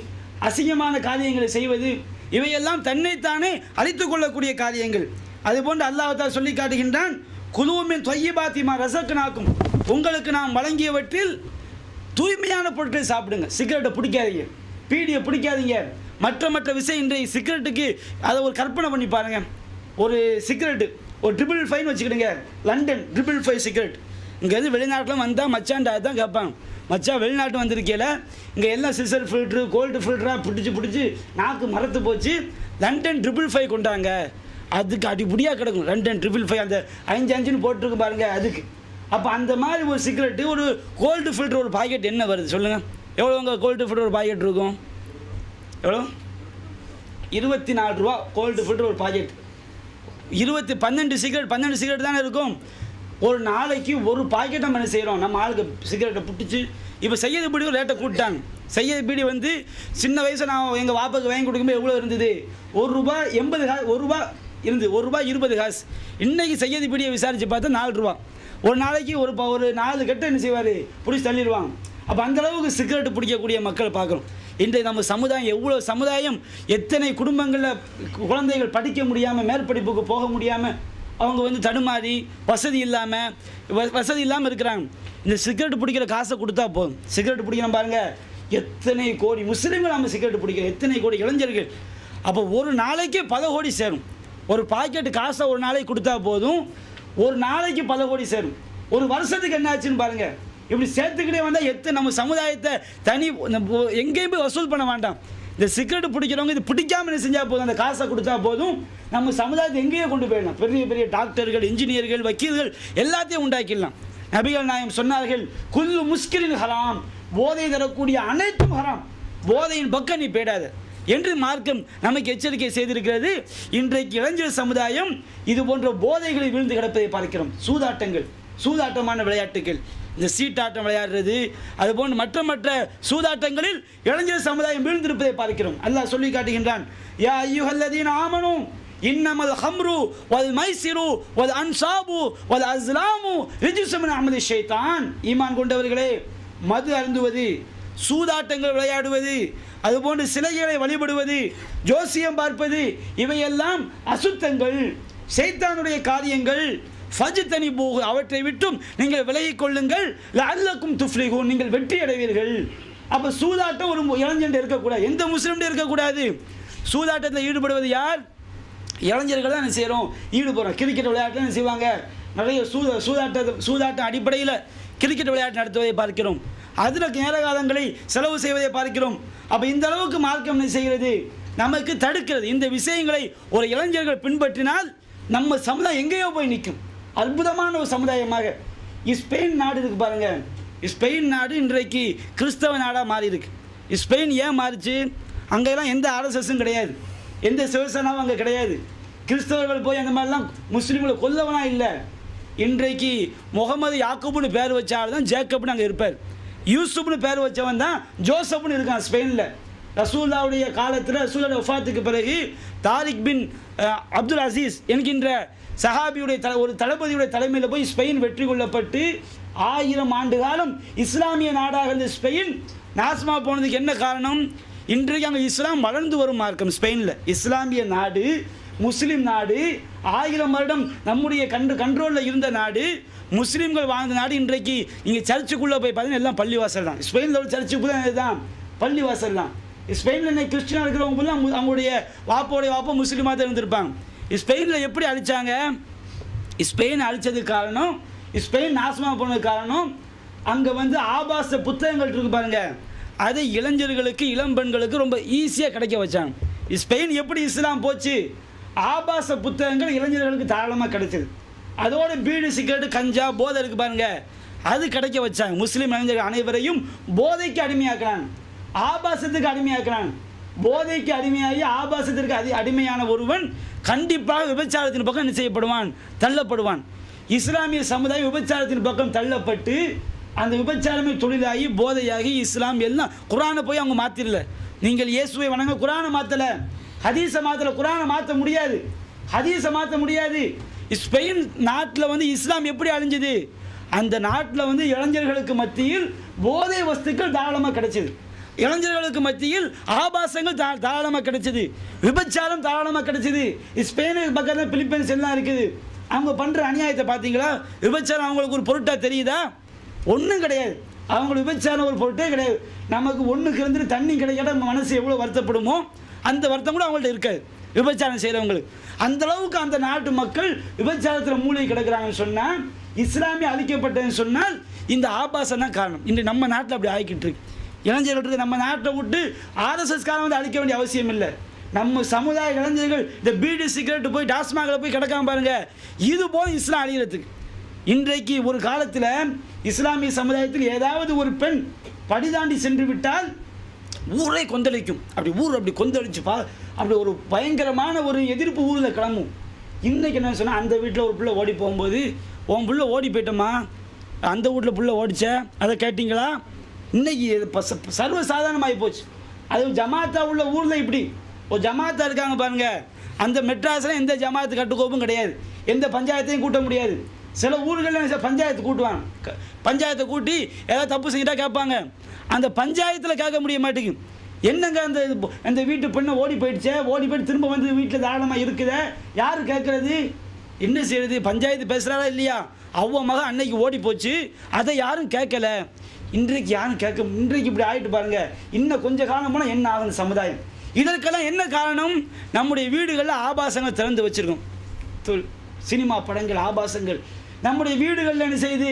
அசிங்கமான காரியங்களை செய்வது, இவையெல்லாம் தன்னைத்தானே அழித்துக் கொள்ளக்கூடிய காரியங்கள். அதுபோன்று அல்லாஹ் தஆலா சொல்லி காட்டுகின்றான், குலூமின் தொய்யிபாத்திமா ரஸக்னாக்கும், உங்களுக்கு நாம் வழங்கியவற்றில் தூய்மையான பொருட்களை சாப்பிடுங்க. சிகரெட்டை பிடிக்காதீங்க, பீடியை பிடிக்காதீங்க. மற்ற விஷயம் இன்றைய சிகரெட்டுக்கு அதை ஒரு கற்பனை பண்ணி பாருங்க. ஒரு சிகரெட்டு ஒரு 555 வச்சுக்கிடுங்க, லண்டன் 555 சிகரெட். இங்கேருந்து வெளிநாட்டில் வந்தால் மச்சான்டா தான் கேட்பாங்க, மச்சான் வெளிநாட்டு வந்திருக்கையில் இங்கே எல்லாம் சிசர் ஃபில்ட்ரு, கோல்டு ஃபில்டராக பிடிச்சி நாக்கு மரத்து போச்சு, லண்டன் 555 கொண்டாங்க. அதுக்கு அடிப்படியாக கிடக்கும் லண்டன் 555, அந்த 5 போட்டிருக்கு பாருங்க அதுக்கு. அப்போ அந்த மாதிரி ஒரு சிகரெட்டு, ஒரு கோல்டு ஃபில்டர் ஒரு பாக்கெட் என்ன வருது சொல்லுங்கள்? எவ்வளோ உங்கள் கோல்டு ஃபில்டர் ஒரு பாக்கெட் இருக்கும்? எவ்வளோ? 24 ரூபா கோல்டு ஃபில்டர் ஒரு பாக்கெட். 12 சிகரெட் தானே இருக்கும். ஒரு நாளைக்கு ஒரு பாக்கெட் நம்ம என்ன செய்கிறோம்? நம்ம ஆளுக்கு சிகரெட்டை பிடிச்சி. இப்போ செய்யது பீடி ஒரு ரேட்டை கூப்பிட்டாங்க. செய்யது பீடி வந்து சின்ன வயசு நான் எங்கள் வாப்பாவுக்கு வாங்கி கொடுக்கும்போது எவ்வளோ இருந்தது? ₹1.80, ₹1 இருந்தது, ₹1.20. இன்றைக்கி செய்யது பீடியை விசாரித்து பார்த்தா ₹4. ஒரு நாளைக்கு ஒரு 4 கட்டு என்ன செய்வார்? பிடிச்சி தள்ளிடுவாங்க. அப்போ அந்தளவுக்கு சிகரெட்டு பிடிக்கக்கூடிய மக்களை பார்க்குறோம். இன்றைய நம்ம சமுதாயம் எவ்வளோ சமுதாயம், எத்தனை குடும்பங்களில் குழந்தைகள் படிக்க முடியாமல், மேற்படிப்புக்கு போக முடியாமல், அவங்க வந்து தடுமாறி வசதி இல்லாமல் இருக்கிறாங்க. இந்த சிகரெட்டு பிடிக்கிற காசை கொடுத்தா போதும். சிகரெட்டு பிடிக்கிறோம் பாருங்கள், எத்தனை கோடி முஸ்லீம்கள் நம்ம சிகரெட்டு பிடிக்கிறோம், எத்தனை கோடி இளைஞர்கள். அப்போ ஒரு நாளைக்கு பல கோடி சேரும். ஒரு பாக்கெட்டு காசை ஒரு நாளைக்கு கொடுத்தா போதும், ஒரு நாளைக்கு பல கோடி சேரும். ஒரு வருஷத்துக்கு என்ன ஆச்சுன்னு பாருங்கள். இப்படி சேர்த்துக்கிட்டே வந்தால் எத்தனை நம்ம சமுதாயத்தை எங்கேயும் போய் வசூல் பண்ண வேண்டாம். இந்த சிகரெட்டு பிடிக்கிறவங்க இது பிடிக்காமல் என்ன செஞ்சால் போதும், அந்த காசை கொடுத்தா போதும், நம்ம சமுதாயத்தை எங்கேயோ கொண்டு போயிடலாம். பெரிய பெரிய டாக்டர்கள், இன்ஜினியர்கள், வக்கீல்கள் எல்லாத்தையும் உண்டாக்கிடலாம். நபிகள் நாயகம் சொன்னார்கள், குல்லு முஸ்கிரின் ஹராம், போதை தரக்கூடிய அனைத்தும் ஹராம், போதையின் பக்கம் நீ போயிடாத என்று மார்க்கம் நமக்கு எச்சரிக்கை செய்திருக்கிறது. இன்றைக்கு இளைஞர் சமுதாயம் இது போன்ற போதைகளை விழுந்து கிடப்பதை பார்க்கிறோம். சூதாட்டமான விளையாட்டுகள், இந்த சீட்டாட்டம் விளையாடுறது, அதுபோன்று மற்ற சூதாட்டங்களில் இளைஞர் சமுதாயம் வீழ்ந்திருப்பதை பார்க்கிறோம். அல்லாஹ் சொல்லி காட்டுகின்றான், யா அய்யுஹல்லதீன ஆமனூ இன்னமல் ஹம்ரு வல் மைசிரு வல் அன்சாபு வல் அஸ்லாமு ரிஜ்ஸும் மின் அமலி ஷைத்தான். ஈமான் கொண்டவர்களே, மது அருந்துவது, சூதாட்டங்கள் விளையாடுவது, அதுபோன்று சிலைகளை வழிபடுவது, ஜோசியம் பார்ப்பது, இவையெல்லாம் அசுத்தங்கள், ஷைத்தானுடைய காரியங்கள். ஃபஜ்தனிபூஹு, அவற்றை விட்டும் நீங்கள் விலகிக் கொள்ளுங்கள். லஅல்லக்கும் துஃப்லிஹூன், நீங்கள் வெற்றி அடைவீர்கள். அப்போ சூதாட்டம் ஒரு இளைஞன் இருக்கக்கூடாது, எந்த முஸ்லீம்கிட்ட இருக்கக்கூடாது. சூதாட்டத்தில் ஈடுபடுவது யார்? இளைஞர்கள் தான் என்ன செய்கிறோம், ஈடுபடுறோம். கிரிக்கெட் விளையாட்டில் என்ன செய்வாங்க, நிறைய சூதாட்ட அடிப்படையில் கிரிக்கெட் விளையாட்டு நடத்துவதை பார்க்கிறோம். அதில் நேர காலங்களை செலவு செய்வதை பார்க்கிறோம். அப்போ இந்த அளவுக்கு மார்க்கம் என்ன செய்கிறது, நமக்கு தடுக்கிறது. இந்த விஷயங்களை ஒரு இளைஞர்கள் பின்பற்றினால் நம்ம சமுதாயம் எங்கேயோ போய் நிற்கும். அற்புதமான ஒரு சமுதாயமாக ஸ்பெயின் நாடு இருக்குது பாருங்கள். ஸ்பெயின் நாடு இன்றைக்கு கிறிஸ்தவ நாடாக மாறி இருக்கு. ஸ்பெயின் ஏன் மாறிச்சு? அங்கெல்லாம் எந்த ஆர்எஸ்எஸும் கிடையாது, எந்த சிவசேனாவும் அங்கே கிடையாது. கிறிஸ்தவர்கள் போய் அந்த மாதிரிலாம் முஸ்லீம்களை கொல்லவனா இல்லை. இன்றைக்கு முகமது யாக்கூப்னு பேர் வச்சால் தான் ஜேக்கப்னு அங்கே இருப்பார். யூசுப்னு பேர் வச்சவன் தான் ஜோசப்னு இருக்கான் ஸ்பெயினில். ரசூல்லாவுடைய காலத்தில், ரசூலுடைய வஃபாத்துக்கு பிறகு தாரிக் பின் அப்துல் அசீஸ் என்கின்ற சஹாபியுடைய ஒரு தளபதியுடைய தலைமையில் போய் ஸ்பெயின் வெற்றி கொள்ளப்பட்டு 1000 ஆண்டு காலம் இஸ்லாமிய நாடாக இருந்த ஸ்பெயின் நாசமாக போனதுக்கு என்ன காரணம்? இன்றைக்கு அங்கே இஸ்லாம் வளர்ந்து வரும் மார்க்கம். ஸ்பெயினில் இஸ்லாமிய நாடு, முஸ்லீம் நாடு, 1000 வருடம் நம்முடைய கண்ட்ரோலில் இருந்த நாடு, முஸ்லீம்கள் வாழ்ந்த நாடு. இன்றைக்கு இங்கே சர்ச்சுக்குள்ளே போய் பார்த்தீங்கன்னா எல்லாம் பள்ளிவாசல் தான். ஸ்பெயினில் உள்ள சர்ச்சுக்கு தான் பள்ளிவாசல் தான். ஸ்பெயினில் என்ன கிறிஸ்டினாக இருக்கிறவங்க அவங்களுடைய வாப்போடைய வாப்பா முஸ்லீமாக தான் இருந்திருப்பாங்க. ஸ்பெயினில் எப்படி அழித்தாங்க? ஸ்பெயின் அழித்ததுக்கு காரணம், ஸ்பெயின் நாசமாக போனதுக்கு காரணம், அங்கே ஆபாச புத்தகங்கள் இருக்கு பாருங்க, அதை இளைஞர்களுக்கு இளம் பெண்களுக்கு ரொம்ப ஈஸியாக கிடைக்க வச்சாங்க. ஸ்பெயின் எப்படி இஸ்லாம் போச்சு? ஆபாச புத்தகங்கள் இளைஞர்களுக்கு தாராளமாக கிடைச்சிது. அதோட பீடி, சிகரெட்டு, கஞ்சா, போதை இருக்குது பாருங்க, அது கிடைக்க வச்சாங்க. முஸ்லீம் இளைஞர்கள் அனைவரையும் போதைக்கு அடிமையாக்குறாங்க, ஆபாசத்துக்கு அடிமையாக்குறாங்க. போதைக்கு அடிமையாகி ஆபாசத்திற்கு அடிமையான ஒருவன் கண்டிப்பாக விபச்சாரத்தின் பக்கம் என்ன செய்யப்படுவான்? தள்ளப்படுவான். இஸ்லாமிய சமுதாயம் விபச்சாரத்தின் பக்கம் தள்ளப்பட்டு அந்த விபச்சாரமே தொழிலாகி போதையாகி இஸ்லாம் எல்லாம் குரானை போய் அவங்க மாற்றிடல. நீங்கள் இயேசுவை வணங்க குரானை மாற்றலை, ஹதீஸை மாற்றலை. குரானை மாற்ற முடியாது, ஹதீஸை மாற்ற முடியாது. ஸ்பெயின் நாட்டில் இஸ்லாம் எப்படி அழிஞ்சது? அந்த நாட்டில் இளைஞர்களுக்கு மத்தியில் போதை வஸ்துக்கள் தாராளமாக கிடைச்சிது, இளைஞர்களுக்கு மத்தியில் ஆபாசங்கள் தாராளமாக கிடைச்சிது, விபச்சாரம் தாராளமாக கிடைச்சிது. ஸ்பெயினுக்கு பக்கத்தில் பிலிப்பைன்ஸ் எல்லாம் இருக்குது. அவங்க பண்ணுற அநியாயத்தை பார்த்தீங்களா? விபச்சாரம் அவங்களுக்கு ஒரு பொருட்டாக தெரியுதா? ஒன்றும் கிடையாது. அவங்களுக்கு விபச்சாரம் ஒரு பொருட்டே கிடையாது. நமக்கு ஒன்றுக்கு இருந்துட்டு தண்ணி கிடைக்காத நம்ம மனசு எவ்வளோ வருத்தப்படுமோ அந்த வருத்தம் கூட அவங்கள்ட்ட இருக்காது விபச்சாரம் செய்கிறவங்களுக்கு. அந்தளவுக்கு அந்த நாட்டு மக்கள் விபச்சாரத்தில் மூழ்கி கிடக்கிறாங்கன்னு சொன்னால், இஸ்லாமிய அழிக்கப்பட்டதுன்னு சொன்னால் இந்த ஆபாசம் தான் காரணம். இன்று நம்ம நாட்டில் அப்படி ஆகிக்கிட்டு இருக்கு. இளைஞர்களுக்கு நம்ம நாட்டை விட்டு ஆர்எஸ்எஸ் காலம் அழிக்க வேண்டிய அவசியம் இல்லை. நம்ம சமுதாய இளைஞர்கள் இந்த பீடி, சிகரெட்டு போய் டாஸ்மாகில் போய் கிடக்காம பாருங்கள், இது போல் இஸ்லாம் அழிகிறதுக்கு. இன்றைக்கு ஒரு காலத்தில் இஸ்லாமிய சமுதாயத்தில் ஏதாவது ஒரு பெண் படிதாண்டி சென்று விட்டால் ஊரே கொந்தளிக்கும். அப்படி ஊர் அப்படி கொந்தளிச்சுப்பா, அப்படி ஒரு பயங்கரமான ஒரு எதிர்ப்பு ஊரில் கிளம்பும். இன்றைக்கி என்ன சொன்னால், அந்த வீட்டில் ஒரு பிள்ளை ஓடி போகும்போது, உன் பிள்ளை ஓடி போயிட்டோமா, அந்த வீட்டில் பிள்ளை ஓடிச்ச அதை கேட்டிங்களா? இன்றைக்கி சர்வசாதாரணமாகி போச்சு. அது ஜமாத்தா உள்ள ஊரில் இப்படி ஒரு ஜமாத்தா இருக்காங்க பாருங்கள். அந்த மெட்ராஸில் எந்த ஜமாத்து கட்டுக்கோப்பும் கிடையாது, எந்த பஞ்சாயத்தையும் கூட்ட முடியாது. சில ஊர்களில் பஞ்சாயத்து கூட்டுவாங்க, பஞ்சாயத்தை கூட்டி ஏதாவது தப்பு செஞ்சுட்டா கேட்பாங்க. அந்த பஞ்சாயத்தில் கேட்க முடிய மாட்டேங்குது. என்னங்க அந்த வீட்டு பெண்ணை ஓடி போயிடுச்சே, ஓடி போயிட்டு திரும்ப வந்து வீட்டில் தாராளமாக இருக்குதே, யார் கேட்குறது? என்ன செய்யுது? பஞ்சாயத்து பேசுகிறாரா இல்லையா? அவ்வளோ மகன் அன்னைக்கு ஓடி போச்சு, அதை யாரும் கேட்கல. இன்றைக்கு யாரும் இன்றைக்கு இப்படி ஆகிட்டு பாருங்கள். இன்னும் கொஞ்சம் காலம் போனால் என்ன ஆகும் சமுதாயம்? இதற்கெல்லாம் என்ன காரணம்? நம்முடைய வீடுகளில் ஆபாசங்கள் திறந்து வச்சுருக்கோம். சினிமா படங்கள், ஆபாசங்கள் நம்முடைய வீடுகளில் என்ன செய்யுது?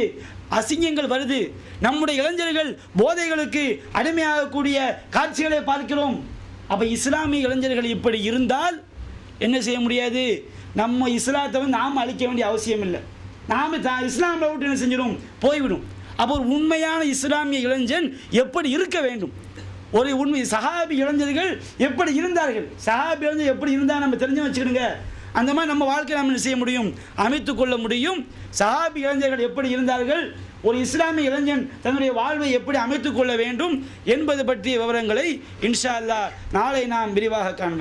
அசிங்கங்கள் வருது. நம்முடைய இளைஞர்கள் போதைகளுக்கு அடிமையாகக்கூடிய காட்சிகளை பார்க்கிறோம். அப்போ இஸ்லாமிய இளைஞர்கள் இப்படி இருந்தால் என்ன செய்ய முடியாது? நம்ம இஸ்லாத்தை நாம் அழிக்க வேண்டிய அவசியம் இல்லை. நாம் இஸ்லாமை விட்டு என்ன செஞ்சிடும்? போய்விடும். அப்போ ஒரு உண்மையான இஸ்லாமிய இளைஞன் எப்படி இருக்க வேண்டும்? ஒரு உண்மை சஹாபி இளைஞர்கள் எப்படி இருந்தார்கள்? சஹாபி இளைஞர் எப்படி இருந்தால் நம்ம தெரிஞ்சு வச்சுக்கிடுங்க. அந்த மாதிரி நம்ம வாழ்க்கையை நம்ம என்ன செய்ய முடியும்? அமைத்து கொள்ள முடியும். சஹாபி இளைஞர்கள் எப்படி இருந்தார்கள், ஒரு இஸ்லாமிய இளைஞன் தன்னுடைய வாழ்வை எப்படி அமைத்து கொள்ள வேண்டும் என்பது பற்றிய விவரங்களை இன்ஷா அல்லாஹ் நாளை நாம் விரிவாக காண்போம்.